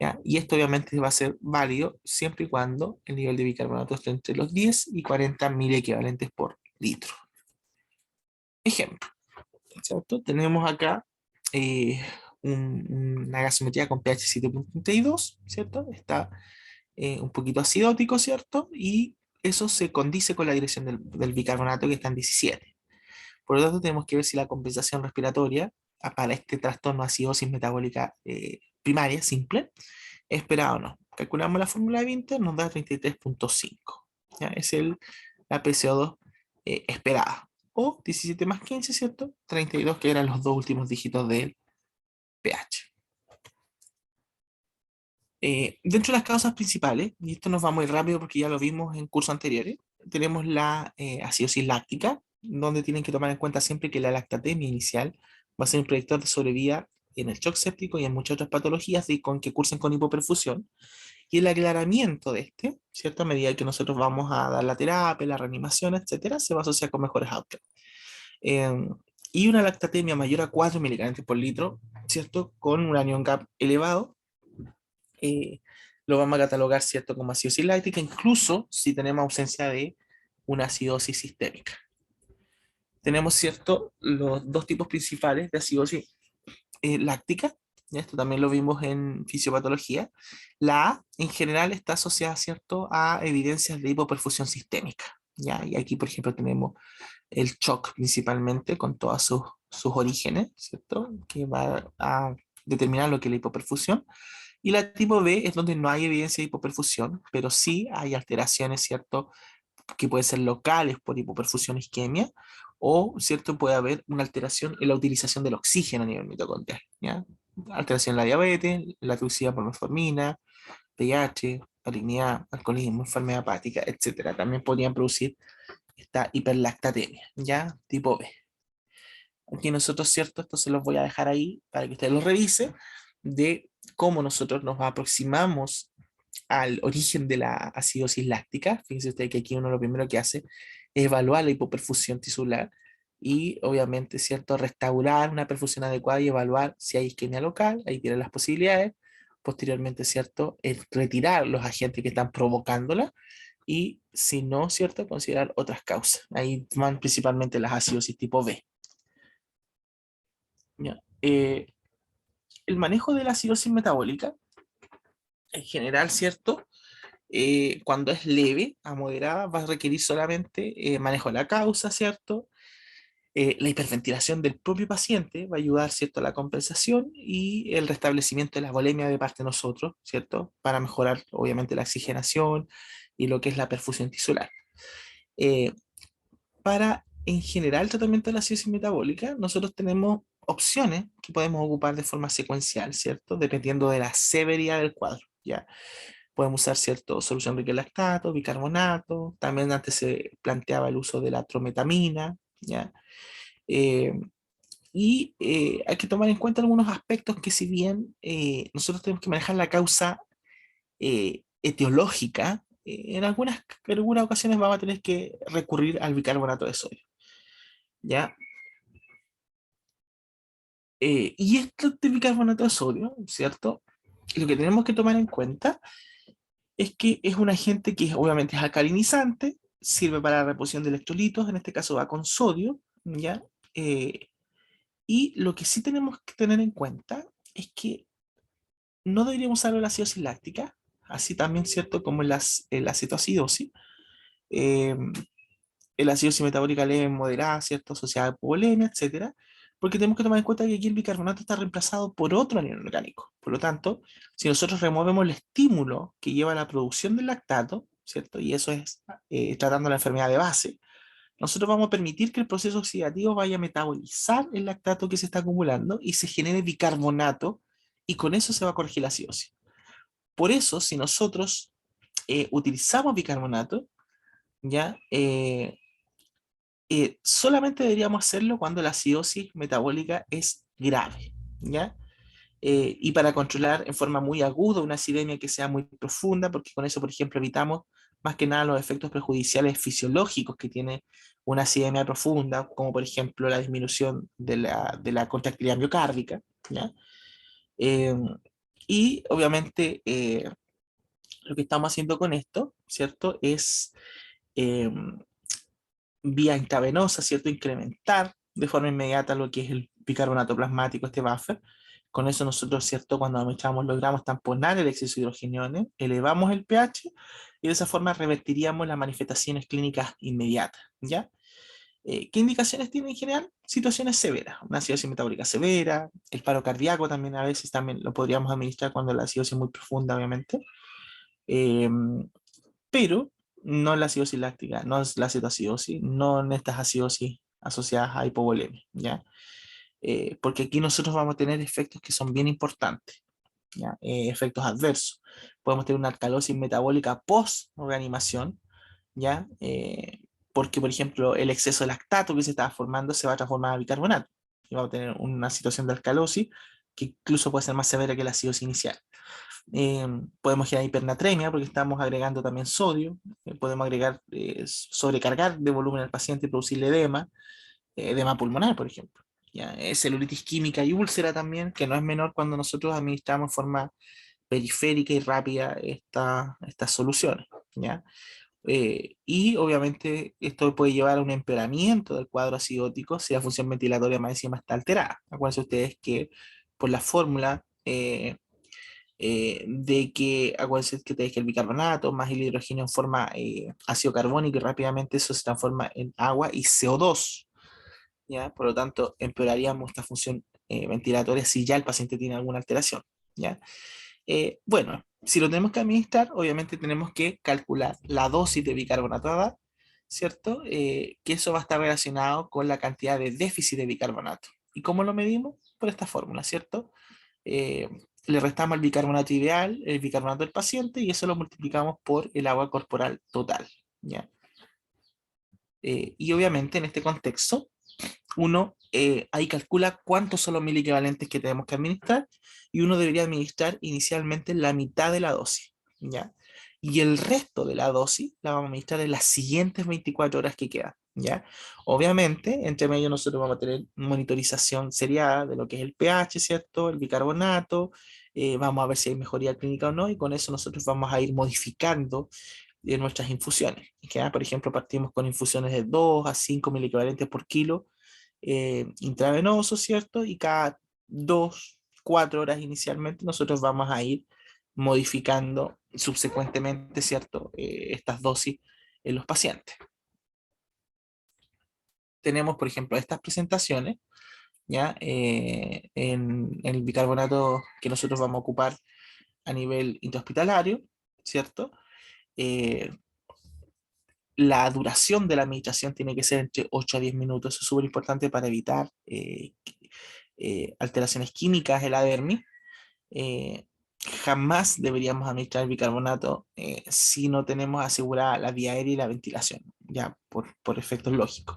¿Ya? Y esto obviamente va a ser válido siempre y cuando el nivel de bicarbonato esté entre los 10 y 40 miliequivalentes por litro. Ejemplo, ¿cierto? Tenemos acá una gasometría con pH 7,32, ¿cierto? Está un poquito acidótico, ¿cierto? Y eso se condice con la dirección del bicarbonato que está en 17. Por lo tanto, tenemos que ver si la compensación respiratoria para este trastorno de acidosis metabólica primaria simple es esperada o no. Calculamos la fórmula de Winter, nos da 33,5. Es la PCO2 esperada. O 17 más 15, ¿cierto? 32, que eran los dos últimos dígitos del pH. Dentro de las causas principales, y esto nos va muy rápido porque ya lo vimos en cursos anteriores, tenemos la acidosis láctica, donde tienen que tomar en cuenta siempre que la lactatemia inicial va a ser un predictor de sobrevida en el shock séptico y en muchas otras patologías con que cursen con hipoperfusión. Y el aclaramiento de este, ¿cierto? A medida que nosotros vamos a dar la terapia, la reanimación, etcétera, se va a asociar con mejores outcomes. Eh, y una lactatemia mayor a 4 miligramos por litro, ¿cierto? Con un anion gap elevado, eh, lo vamos a catalogar, ¿cierto?, como acidosis láctica, incluso si tenemos ausencia de una acidosis sistémica. Tenemos, ¿cierto?, los dos tipos principales de acidosis láctica. Esto también lo vimos en fisiopatología. La A, en general, está asociada, ¿cierto?, a evidencias de hipoperfusión sistémica, ¿ya? Y aquí, por ejemplo, tenemos el shock principalmente con todos sus orígenes, ¿cierto? Que va a determinar lo que es la hipoperfusión. Y la tipo B es donde no hay evidencia de hipoperfusión, pero sí hay alteraciones, ¿cierto? Que pueden ser locales por hipoperfusión isquemia, o, ¿cierto? Puede haber una alteración en la utilización del oxígeno a nivel mitocondrial, ¿ya? Alteración en la diabetes, la toxicidad por metformina, VIH, malignidad, alcoholismo, enfermedad hepática, etcétera. También podrían producir esta hiperlactatemia, ¿ya? Tipo B. Aquí nosotros, ¿cierto? Esto se los voy a dejar ahí para que ustedes lo revisen, de cómo nosotros nos aproximamos al origen de la acidosis láctica. Fíjense ustedes que aquí uno lo primero que hace es evaluar la hipoperfusión tisular y obviamente, ¿cierto? Restaurar una perfusión adecuada y evaluar si hay isquemia local, ahí tienen las posibilidades. Posteriormente, ¿cierto? Es retirar los agentes que están provocándola y si no, ¿cierto? Considerar otras causas. Ahí van principalmente las acidosis tipo B. ¿Ya? El manejo de la acidosis metabólica, en general, ¿cierto? Cuando es leve a moderada, va a requerir solamente manejo de la causa, ¿cierto? La hiperventilación del propio paciente va a ayudar, ¿cierto?, a la compensación y el restablecimiento de la volemia de parte de nosotros, ¿cierto? Para mejorar, obviamente, la oxigenación y lo que es la perfusión tisular. Eh, para, en general, el tratamiento de la acidosis metabólica, nosotros tenemos opciones que podemos ocupar de forma secuencial, ¿cierto? Dependiendo de la severidad del cuadro, ¿ya? Podemos usar, ¿cierto? Solución rica en lactato, bicarbonato, también antes se planteaba el uso de la trometamina, ¿ya? Eh, hay que tomar en cuenta algunos aspectos que si bien nosotros tenemos que manejar la causa etiológica, en algunas ocasiones vamos a tener que recurrir al bicarbonato de sodio, ¿ya? Y esto de bicarbonato de sodio, ¿cierto? Lo que tenemos que tomar en cuenta es que es un agente que obviamente es alcalinizante, sirve para la reposición de electrolitos, en este caso va con sodio, ¿ya? Eh, y lo que sí tenemos que tener en cuenta es que no deberíamos usar la acidosis láctica, así también, ¿cierto? Como la acetoacidosis, eh, la acidosis metabólica leve moderada, ¿cierto? Asociada a hipovolemia, etcétera, porque tenemos que tomar en cuenta que aquí el bicarbonato está reemplazado por otro anión orgánico. Por lo tanto, si nosotros removemos el estímulo que lleva a la producción del lactato, ¿cierto? Y eso es tratando la enfermedad de base, nosotros vamos a permitir que el proceso oxidativo vaya a metabolizar el lactato que se está acumulando y se genere bicarbonato, y con eso se va a corregir la acidosis. Por eso, si nosotros utilizamos bicarbonato, ¿ya? Solamente deberíamos hacerlo cuando la acidosis metabólica es grave, ¿ya? Y para controlar en forma muy aguda una acidemia que sea muy profunda, porque con eso, por ejemplo, evitamos más que nada los efectos perjudiciales fisiológicos que tiene una acidemia profunda, como por ejemplo la disminución de la contractilidad miocárdica, ¿ya? Eh, y obviamente lo que estamos haciendo con esto, ¿cierto? Es eh, vía intravenosa, ¿cierto? Incrementar de forma inmediata lo que es el bicarbonato plasmático, este buffer. Con eso nosotros, ¿cierto? Cuando administramos logramos tamponar el exceso de hidrogeniones, elevamos el pH y de esa forma revertiríamos las manifestaciones clínicas inmediatas, ¿ya? ¿Qué indicaciones tiene en general? Situaciones severas, una acidosis metabólica severa, el paro cardíaco también a veces también lo podríamos administrar cuando la acidosis es muy profunda, obviamente. Eh, pero no en la acidosis láctica, no es la cetoacidosis, no en estas acidosis asociadas a hipovolemia, ¿ya? Porque aquí nosotros vamos a tener efectos que son bien importantes, ¿ya? Efectos adversos. Podemos tener una alcalosis metabólica post-reanimación, ¿ya? Porque, por ejemplo, el exceso de lactato que se estaba formando se va a transformar a bicarbonato y vamos a tener una situación de alcalosis que incluso puede ser más severa que la acidosis inicial. Podemos generar hipernatremia porque estamos agregando también sodio, podemos agregar, sobrecargar de volumen al paciente y producirle edema, edema pulmonar, por ejemplo. ¿Ya? Celulitis química y úlcera también, que no es menor cuando nosotros administramos de forma periférica y rápida estas soluciones. ¿Ya? Y obviamente esto puede llevar a un empeoramiento del cuadro acidótico si la función ventilatoria más encima está alterada. Acuérdense ustedes que por la fórmula de que, acuérdense que te dije el bicarbonato más el hidrógeno forma ácido carbónico y rápidamente eso se transforma en agua y CO2, ¿ya? Por lo tanto, empeoraríamos esta función ventilatoria si ya el paciente tiene alguna alteración, ¿ya? Bueno, si lo tenemos que administrar, obviamente tenemos que calcular la dosis de bicarbonato a dar, ¿cierto? Que eso va a estar relacionado con la cantidad de déficit de bicarbonato. ¿Y cómo lo medimos? Por esta fórmula, ¿cierto? Eh, le restamos el bicarbonato ideal, el bicarbonato del paciente, y eso lo multiplicamos por el agua corporal total, ¿ya? Y obviamente en este contexto, uno ahí calcula cuántos son los miliequivalentes que tenemos que administrar y uno debería administrar inicialmente la mitad de la dosis, ¿ya? Y el resto de la dosis la vamos a administrar en las siguientes 24 horas que quedan, ¿ya? Obviamente, entre medio nosotros vamos a tener monitorización seriada de lo que es el pH, ¿cierto? El bicarbonato, vamos a ver si hay mejoría clínica o no, y con eso nosotros vamos a ir modificando nuestras infusiones. ¿Ya? Por ejemplo, partimos con infusiones de 2 a 5 miliequivalentes por kilo intravenoso, ¿cierto? Y cada 2, 4 horas inicialmente nosotros vamos a ir modificando subsecuentemente, ¿cierto? Estas dosis en los pacientes. Tenemos, por ejemplo, estas presentaciones, ¿ya? En el bicarbonato que nosotros vamos a ocupar a nivel intrahospitalario, ¿cierto? Eh, la duración de la meditación tiene que ser entre 8 a 10 minutos, eso es súper importante para evitar alteraciones químicas en la dermis. Eh, Jamás deberíamos administrar bicarbonato si no tenemos asegurada la vía aérea y la ventilación, ya por efectos lógicos.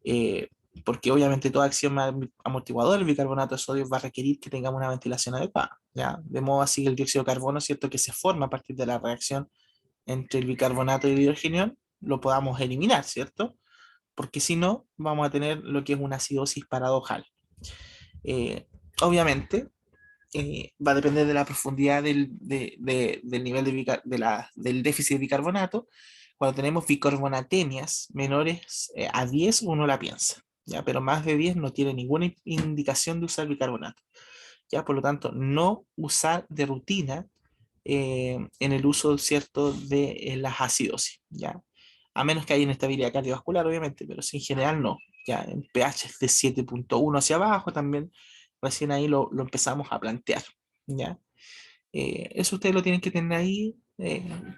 Eh, Porque obviamente toda acción amortiguadora, el bicarbonato de sodio va a requerir que tengamos una ventilación adecuada, ¿ya? De modo así que el dióxido de carbono, ¿cierto? Que se forma a partir de la reacción entre el bicarbonato y el hidrógeno, lo podamos eliminar, ¿cierto? Porque si no, vamos a tener lo que es una acidosis paradojal. Eh, Obviamente, va a depender de la profundidad del nivel del déficit de bicarbonato. Cuando tenemos bicarbonatemias menores a 10, uno la piensa, ¿ya? Pero más de 10 no tiene ninguna indicación de usar bicarbonato, ¿ya? Por lo tanto, no usar de rutina en el uso, ¿cierto?, de las acidosis, ¿ya? A menos que haya inestabilidad cardiovascular, obviamente, pero si en general no, ¿ya? En pH de 7,1 hacia abajo también, recién ahí lo empezamos a plantear, ¿ya? Eso ustedes lo tienen que tener ahí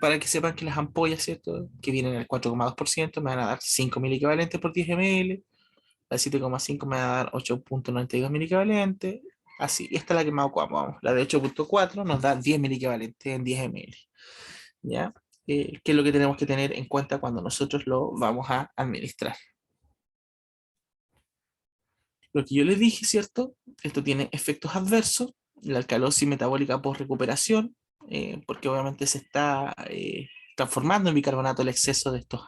para que sepan que las ampollas, ¿cierto?, que vienen al 4,2% me van a dar 5 equivalentes por 10 ml, la 7,5 me va a dar 8,92 equivalentes, así. Esta es la que más ocupamos, la de 8,4 nos da 10 equivalentes en 10 ml, ¿ya? Que es lo que tenemos que tener en cuenta cuando nosotros lo vamos a administrar. Lo que yo les dije, ¿cierto? Esto tiene efectos adversos, la alcalosis metabólica post recuperación, porque obviamente se está transformando en bicarbonato el exceso de estos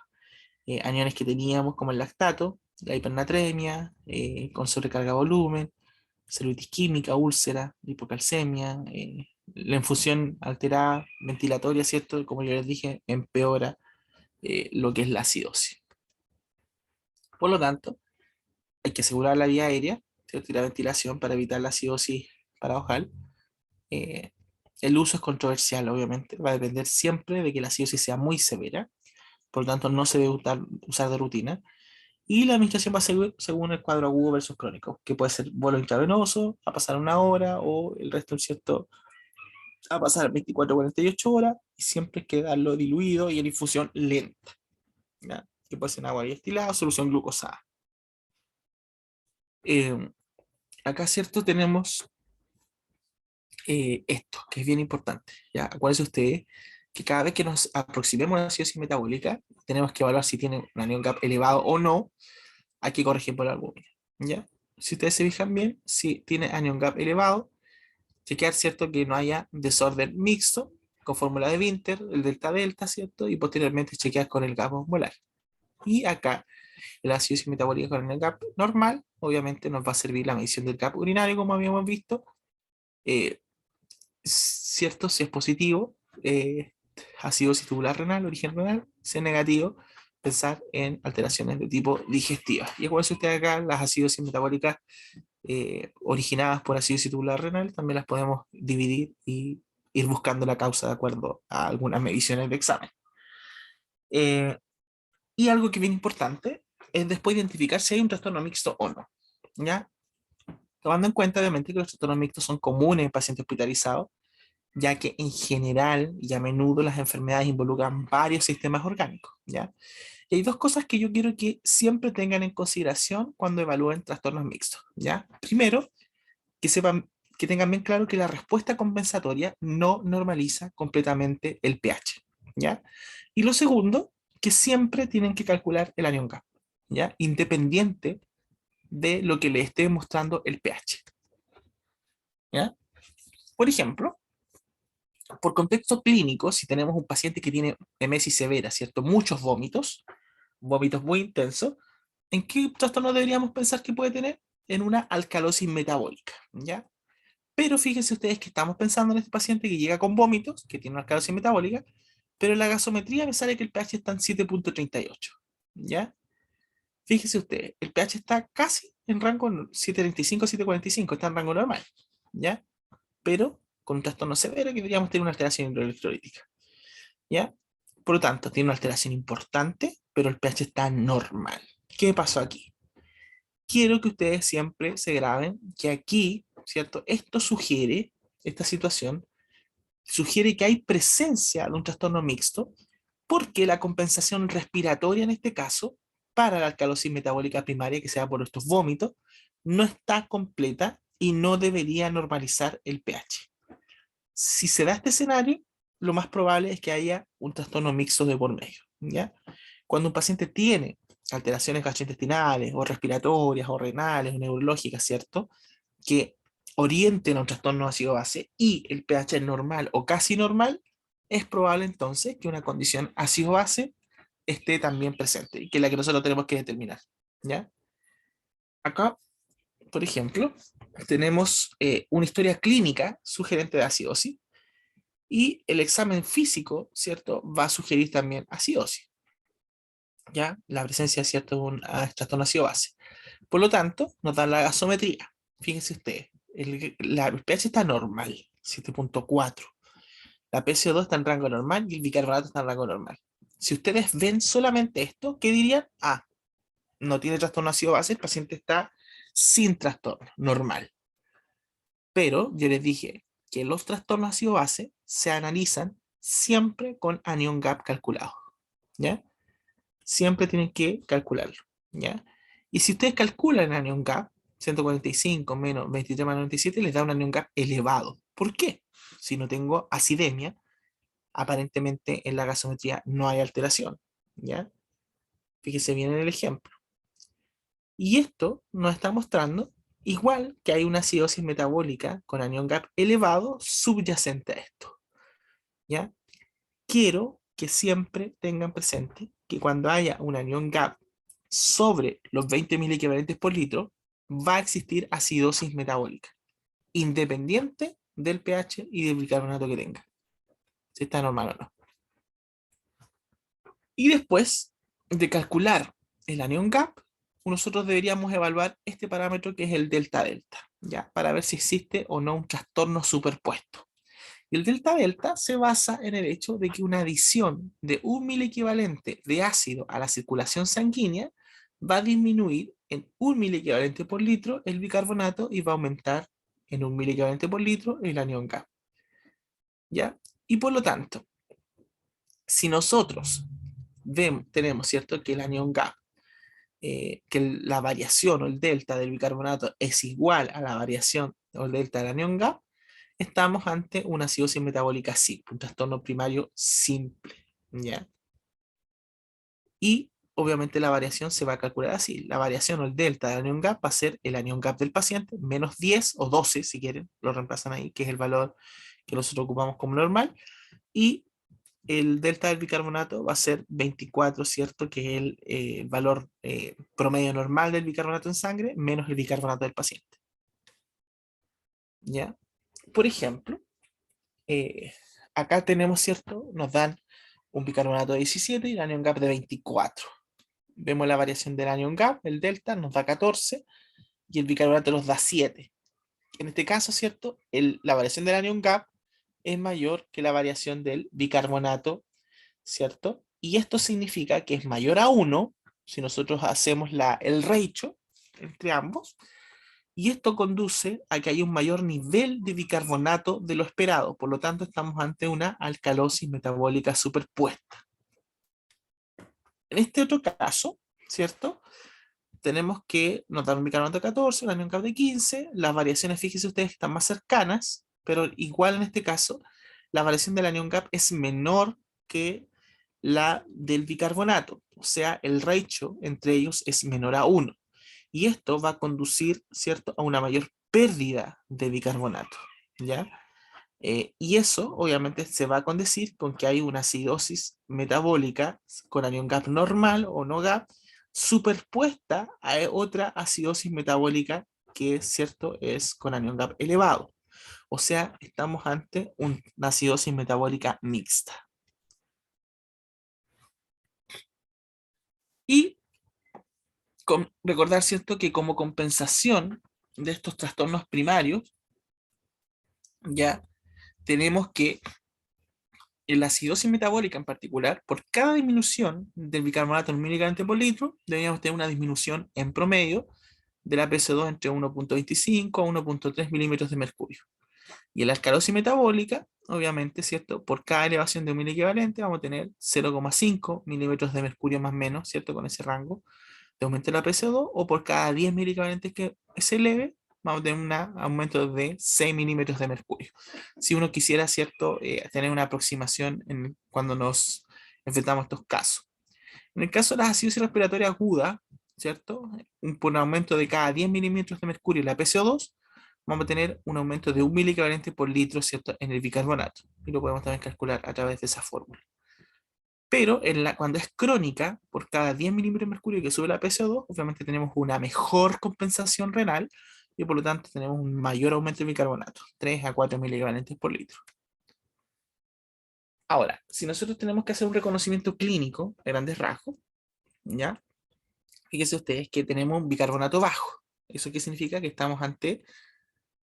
aniones que teníamos, como el lactato, la hipernatremia, con sobrecarga de volumen, celulitis química, úlcera, hipocalcemia, la infusión alterada ventilatoria, ¿cierto? Como yo les dije, empeora lo que es la acidosis. Por lo tanto, hay que asegurar la vía aérea, ¿cierto? Y la ventilación para evitar la acidosis paradojal. Eh, el uso es controversial, obviamente, va a depender siempre de que la acidosis sea muy severa, por lo tanto no se debe usar de rutina. Y la administración va a ser según el cuadro agudo versus crónico, que puede ser bolo intravenoso, a pasar 1 hora, o el resto, ¿cierto?, a pasar 24 o 48 horas, y siempre hay que darlo diluido y en infusión lenta, ¿ya? Que puede ser en agua destilada o solución glucosada. Eh, Acá, ¿cierto?, tenemos esto, que es bien importante, ¿ya? Acuérdense ustedes que cada vez que nos aproximemos a la acidosis metabólica, tenemos que evaluar si tiene un anion gap elevado o no, hay que corregir por la albúmina, ¿ya? Si ustedes se fijan bien, si tiene anion gap elevado, chequear, ¿cierto?, que no haya desorden mixto con fórmula de Winter, el delta-delta, ¿cierto? Y posteriormente chequear con el gap osmolar. Y acá, el acidosis metabólica con el gap normal, obviamente nos va a servir la medición del gap urinario, como habíamos visto. ¿Cierto? Si es positivo, acidosis tubular renal, origen renal. Si es negativo, pensar en alteraciones de tipo digestiva. Y acuérdense ustedes acá, las acidosis metabólicas originadas por acidosis tubular renal, también las podemos dividir y ir buscando la causa de acuerdo a algunas mediciones de examen. Eh, y algo que es bien importante es después identificar si hay un trastorno mixto o no, ¿ya? Tomando en cuenta, obviamente, que los trastornos mixtos son comunes en pacientes hospitalizados, ya que en general y a menudo las enfermedades involucran varios sistemas orgánicos, ¿ya? Y hay dos cosas que yo quiero que siempre tengan en consideración cuando evalúen trastornos mixtos, ¿ya? Primero, que sepan, que tengan bien claro que la respuesta compensatoria no normaliza completamente el pH, ¿ya? Y lo segundo, que siempre tienen que calcular el anión Gap, ¿ya? Independiente de lo que le esté mostrando el pH, ¿ya? Por ejemplo, por contexto clínico, si tenemos un paciente que tiene emesis severa, ¿cierto? Muchos vómitos, vómitos muy intensos, ¿en qué trastorno deberíamos pensar que puede tener? En una alcalosis metabólica, ¿ya? Pero fíjense ustedes que estamos pensando en este paciente que llega con vómitos, que tiene una alcalosis metabólica, pero en la gasometría me sale que el pH está en 7.38, ¿ya? Fíjense ustedes, el pH está casi en rango 7.35, 7.45, está en rango normal, ¿ya? Pero con un trastorno severo que deberíamos tener una alteración hidroelectrolítica, ¿ya? Por lo tanto, tiene una alteración importante, pero el pH está normal. ¿Qué pasó aquí? Quiero que ustedes siempre se graben que aquí, ¿cierto? Esto sugiere, esta situación, sugiere que hay presencia de un trastorno mixto, porque la compensación respiratoria en este caso, para la alcalosis metabólica primaria, que sea por estos vómitos, no está completa y no debería normalizar el pH. Si se da este escenario, lo más probable es que haya un trastorno mixto de por medio, ¿ya? Cuando un paciente tiene alteraciones gastrointestinales o respiratorias o renales o neurológicas, ¿cierto? Que orienten a un trastorno ácido-base y el pH es normal o casi normal, es probable entonces que una condición ácido-base esté también presente y que es la que nosotros tenemos que determinar, ¿ya? Acá, por ejemplo, tenemos una historia clínica sugerente de acidosis y el examen físico, ¿cierto? Va a sugerir también acidosis, ¿ya? La presencia, ¿cierto? De un trastorno ácido-base. Por lo tanto, nos da la gasometría. Fíjense ustedes, el pH está normal, 7.4. La PCO2 está en rango normal y el bicarbonato está en rango normal. Si ustedes ven solamente esto, ¿qué dirían? Ah, no tiene trastorno ácido base, el paciente está sin trastorno, normal. Pero yo les dije que los trastornos ácido base se analizan siempre con anion gap calculado, ¿ya? Siempre tienen que calcularlo, ¿ya? Y si ustedes calculan el anion gap, 145 menos 23 más 97, les da un anion gap elevado. ¿Por qué? Si no tengo acidemia, aparentemente en la gasometría no hay alteración, ¿ya? Fíjese bien en el ejemplo. Y esto nos está mostrando igual que hay una acidosis metabólica con anion gap elevado subyacente a esto, ¿ya? Quiero que siempre tengan presente que cuando haya un anion gap sobre los 20 equivalentes por litro, va a existir acidosis metabólica, independiente del pH y del bicarbonato que tenga, si está normal o no. Y después de calcular el anion gap, nosotros deberíamos evaluar este parámetro que es el delta delta, ¿ya? Para ver si existe o no un trastorno superpuesto. Y el delta delta se basa en el hecho de que una adición de un miliequivalente de ácido a la circulación sanguínea va a disminuir en un miliequivalente por litro el bicarbonato y va a aumentar en un miliequivalente por litro el anion gap, ¿ya? Y por lo tanto, si nosotros tenemos, ¿cierto?, que el anion gap, que la variación o el delta del bicarbonato es igual a la variación o el delta del anion gap, estamos ante una acidosis metabólica simple, un trastorno primario simple, ¿ya? Y obviamente la variación se va a calcular así. La variación o el delta del anion gap va a ser el anion gap del paciente, menos 10 o 12, si quieren, lo reemplazan ahí, que es el valor que nosotros ocupamos como normal, y el delta del bicarbonato va a ser 24, ¿cierto? Que es el valor promedio normal del bicarbonato en sangre menos el bicarbonato del paciente, ¿ya? Por ejemplo, eh, acá tenemos, ¿cierto? Nos dan un bicarbonato de 17 y el anion gap de 24. Vemos la variación del anion gap, el delta nos da 14 y el bicarbonato nos da 7. En este caso, ¿cierto? La variación del anion gap es mayor que la variación del bicarbonato, ¿cierto? Y esto significa que es mayor a 1 si nosotros hacemos el ratio entre ambos, y esto conduce a que haya un mayor nivel de bicarbonato de lo esperado. Por lo tanto, estamos ante una alcalosis metabólica superpuesta. En este otro caso, ¿cierto? Tenemos que notar un bicarbonato de 14, un anión CAP de 15. Las variaciones, fíjense ustedes, están más cercanas, pero igual en este caso, la variación del anión CAP es menor que la del bicarbonato. O sea, el ratio entre ellos es menor a 1. Y esto va a conducir, ¿cierto?, a una mayor pérdida de bicarbonato, ¿ya? Y eso, obviamente, se va a condecir con que hay una acidosis metabólica con anión GAP normal o no GAP superpuesta a otra acidosis metabólica que, ¿cierto?, es con anión GAP elevado. O sea, estamos ante una acidosis metabólica mixta. Y recordar, ¿cierto?, que como compensación de estos trastornos primarios, ya tenemos que en la acidosis metabólica en particular, por cada disminución del bicarbonato en miligramos por litro, deberíamos tener una disminución en promedio de la PC2 entre 1.25 a 1.3 milímetros de mercurio. Y en la alcalosis metabólica, obviamente, ¿cierto? Por cada elevación de un equivalente vamos a tener 0,5 milímetros de mercurio más o menos, ¿cierto? Con ese rango de aumento de la PC2, o por cada 10 milicavalentes que se eleve, vamos a tener un aumento de 6 milímetros de mercurio. Si uno quisiera, ¿cierto?, tener una aproximación cuando nos enfrentamos a estos casos. En el caso de las acidosis respiratorias agudas, ¿cierto?, por un aumento de cada 10 milímetros de mercurio en la PCO2, vamos a tener un aumento de 1 milicavalente por litro, ¿cierto?, en el bicarbonato. Y lo podemos también calcular a través de esa fórmula. Pero cuando es crónica, por cada 10 milímetros de mercurio que sube la PCO2, obviamente tenemos una mejor compensación renal y por lo tanto tenemos un mayor aumento de bicarbonato, 3 a 4 milivalentes por litro. Ahora, si nosotros tenemos que hacer un reconocimiento clínico a grandes rasgos, ¿ya? Fíjense ustedes que tenemos un bicarbonato bajo. ¿Eso qué significa? Que estamos ante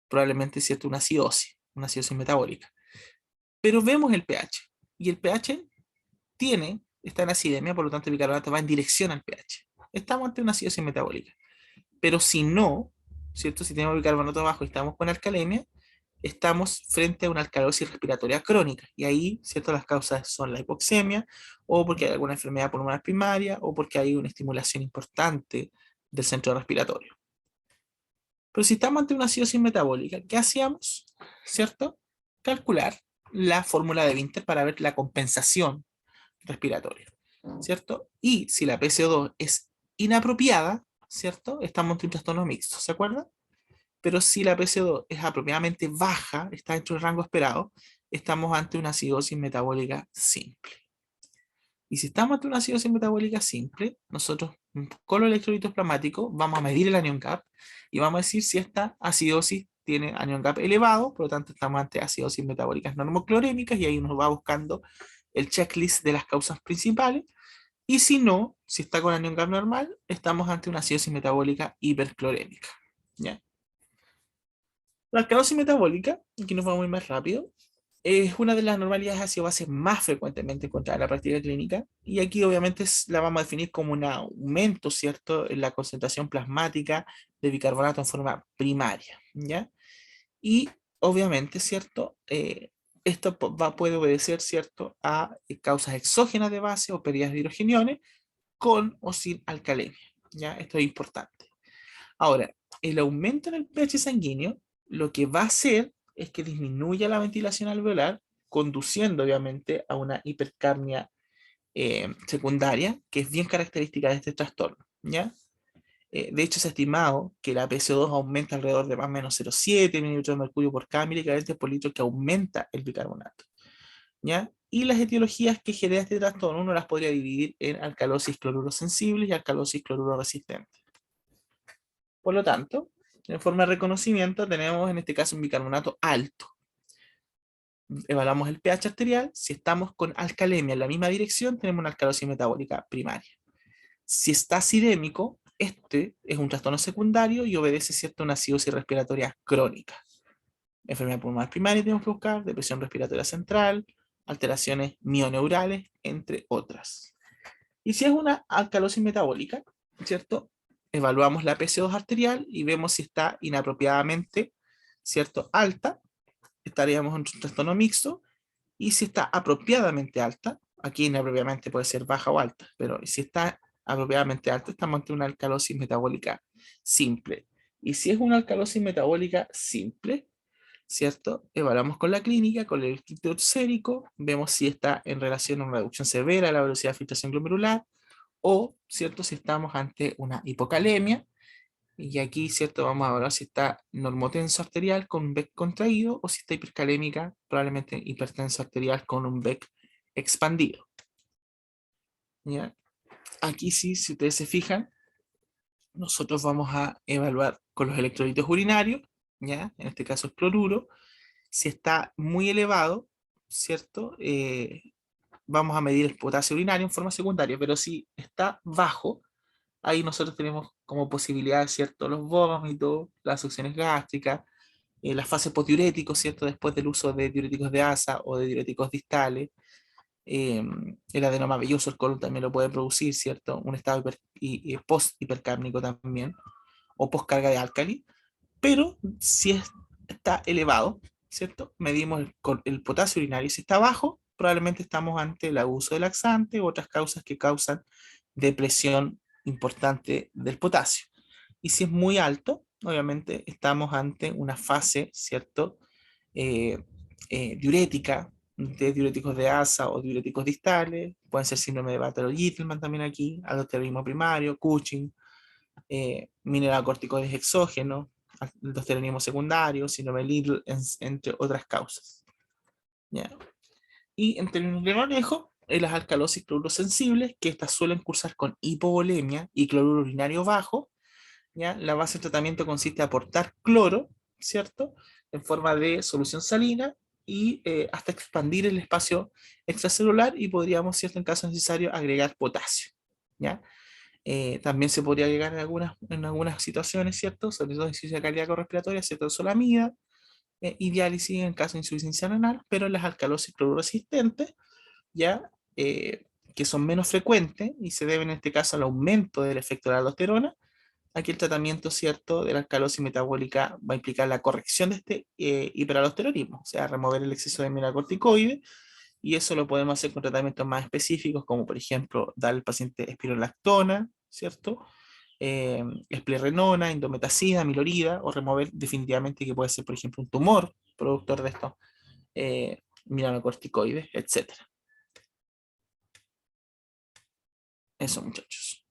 probablemente, ¿cierto?, una acidosis metabólica. Pero vemos el pH, y el pH está en acidemia, por lo tanto el bicarbonato va en dirección al pH. Estamos ante una acidosis metabólica. Pero si no, ¿cierto? Si tenemos bicarbonato bajo y estamos con alcalemia, estamos frente a una alcalosis respiratoria crónica. Y ahí, ¿cierto?, las causas son la hipoxemia, o porque hay alguna enfermedad pulmonar primaria, o porque hay una estimulación importante del centro respiratorio. Pero si estamos ante una acidosis metabólica, ¿qué hacíamos? ¿Cierto? Calcular la fórmula de Winters para ver la compensación respiratoria, ¿cierto? Y si la PCO2 es inapropiada, ¿cierto? Estamos ante un trastorno mixto, ¿se acuerdan? Pero si la PCO2 es apropiadamente baja, está dentro del rango esperado, estamos ante una acidosis metabólica simple. Y si estamos ante una acidosis metabólica simple, nosotros con los electrolitos plasmáticos vamos a medir el anión CAP y vamos a decir si esta acidosis tiene anión CAP elevado, por lo tanto estamos ante acidosis metabólicas normoclorémicas y ahí nos va buscando el checklist de las causas principales. Y si no, si está con anión CAP normal, estamos ante una acidosis metabólica hiperclorémica. ¿Ya? La alcalosis metabólica, aquí nos vamos a ir más rápido, es una de las anormalidades ácido-base más frecuentemente encontradas en la práctica clínica, y aquí obviamente la vamos a definir como un aumento, ¿cierto?, en la concentración plasmática de bicarbonato en forma primaria, ¿ya? Y obviamente, ¿cierto?, esto puede obedecer, ¿cierto?, a causas exógenas de base o pérdidas de hidrogeniones con o sin alcalemia, ¿ya? Esto es importante. Ahora, el aumento en el pH sanguíneo lo que va a hacer es que disminuya la ventilación alveolar, conduciendo obviamente a una hipercapnia secundaria, que es bien característica de este trastorno, ¿ya? De hecho, se ha estimado que la PCO2 aumenta alrededor de más o menos 0,7 mililitros de mercurio por cada miligramo por litro que aumenta el bicarbonato, ¿ya? Y las etiologías que genera este trastorno uno las podría dividir en alcalosis cloruro sensibles y alcalosis cloruro resistentes. Por lo tanto, en forma de reconocimiento tenemos en este caso un bicarbonato alto. Evaluamos el pH arterial. Si estamos con alcalemia en la misma dirección, tenemos una alcalosis metabólica primaria. Si está acidémico, este es un trastorno secundario y obedece, ¿cierto?, a una acidosis respiratoria crónica. enfermedad pulmonar primaria tenemos que buscar, depresión respiratoria central, alteraciones mioneurales, entre otras. Y si es una alcalosis metabólica, ¿cierto? Evaluamos la PC2 arterial y vemos si está inapropiadamente, ¿cierto? Alta, estaríamos en un trastorno mixto, y si está apropiadamente alta, aquí inapropiadamente puede ser baja o alta, pero si está apropiadamente alta, estamos ante una alcalosis metabólica simple. Y si es una alcalosis metabólica simple, ¿cierto? Evaluamos con la clínica, con el electrolito sérico, vemos si está en relación a una reducción severa de la velocidad de filtración glomerular, o, ¿cierto? Si estamos ante una hipocalemia, y aquí, ¿cierto? Vamos a ver si está normotenso arterial con un BEC contraído o si está hipercalémica, probablemente hipertenso arterial con un BEC expandido. ¿Ya? Aquí sí, si ustedes se fijan, nosotros vamos a evaluar con los electrolitos urinarios, ¿ya? En este caso es cloruro. Si está muy elevado, ¿cierto? Vamos a medir el potasio urinario en forma secundaria, pero si está bajo, ahí nosotros tenemos como posibilidad, ¿cierto? Los vómitos, las succiones gástricas, las fases postdiuréticos, ¿cierto? Después del uso de diuréticos de asa o de diuréticos distales, el adenoma velloso, el colon también lo puede producir, ¿cierto? Un estado post-hipercárnico también, o post-carga de álcali, pero si está elevado, ¿cierto? Medimos el potasio urinario, y si está bajo, probablemente estamos ante el abuso de laxante u otras causas que causan depresión importante del potasio. Y si es muy alto, obviamente estamos ante una fase, ¿cierto? Eh, Diurética, de diuréticos de asa o diuréticos distales, pueden ser síndrome de Bartter-Gitelman también aquí, aldosteronismo primario, Cushing, mineralocorticoides exógenos, aldosteronismo secundario, síndrome de Little, entre otras causas. ¿Ya? Y en términos de manejo, en las alcalosis clorosensibles, que estas suelen cursar con hipovolemia y cloruro urinario bajo, ¿ya? La base de tratamiento consiste en aportar cloro, ¿cierto? En forma de solución salina y hasta expandir el espacio extracelular y podríamos, ¿cierto? En caso necesario, agregar potasio, ¿ya? También se podría agregar en algunas situaciones, ¿cierto? Sobre todo en insuficiencia cardíaco-respiratoria, cetosolamida y diálisis en caso de insuficiencia renal, pero en las alcalosis clororesistentes, ¿ya? Que son menos frecuentes y se deben en este caso al aumento del efecto de la aldosterona. Aquí el tratamiento, ¿cierto?, de la alcalosis metabólica va a implicar la corrección de este hiperaldosteronismo, o sea, remover el exceso de mineralocorticoides, y eso lo podemos hacer con tratamientos más específicos, como por ejemplo, dar al paciente espirolactona, ¿cierto? Esplirenona, indometacida, milorida, o remover definitivamente que puede ser, por ejemplo, un tumor productor de estos mineralocorticoides, etc. Eso, muchachos.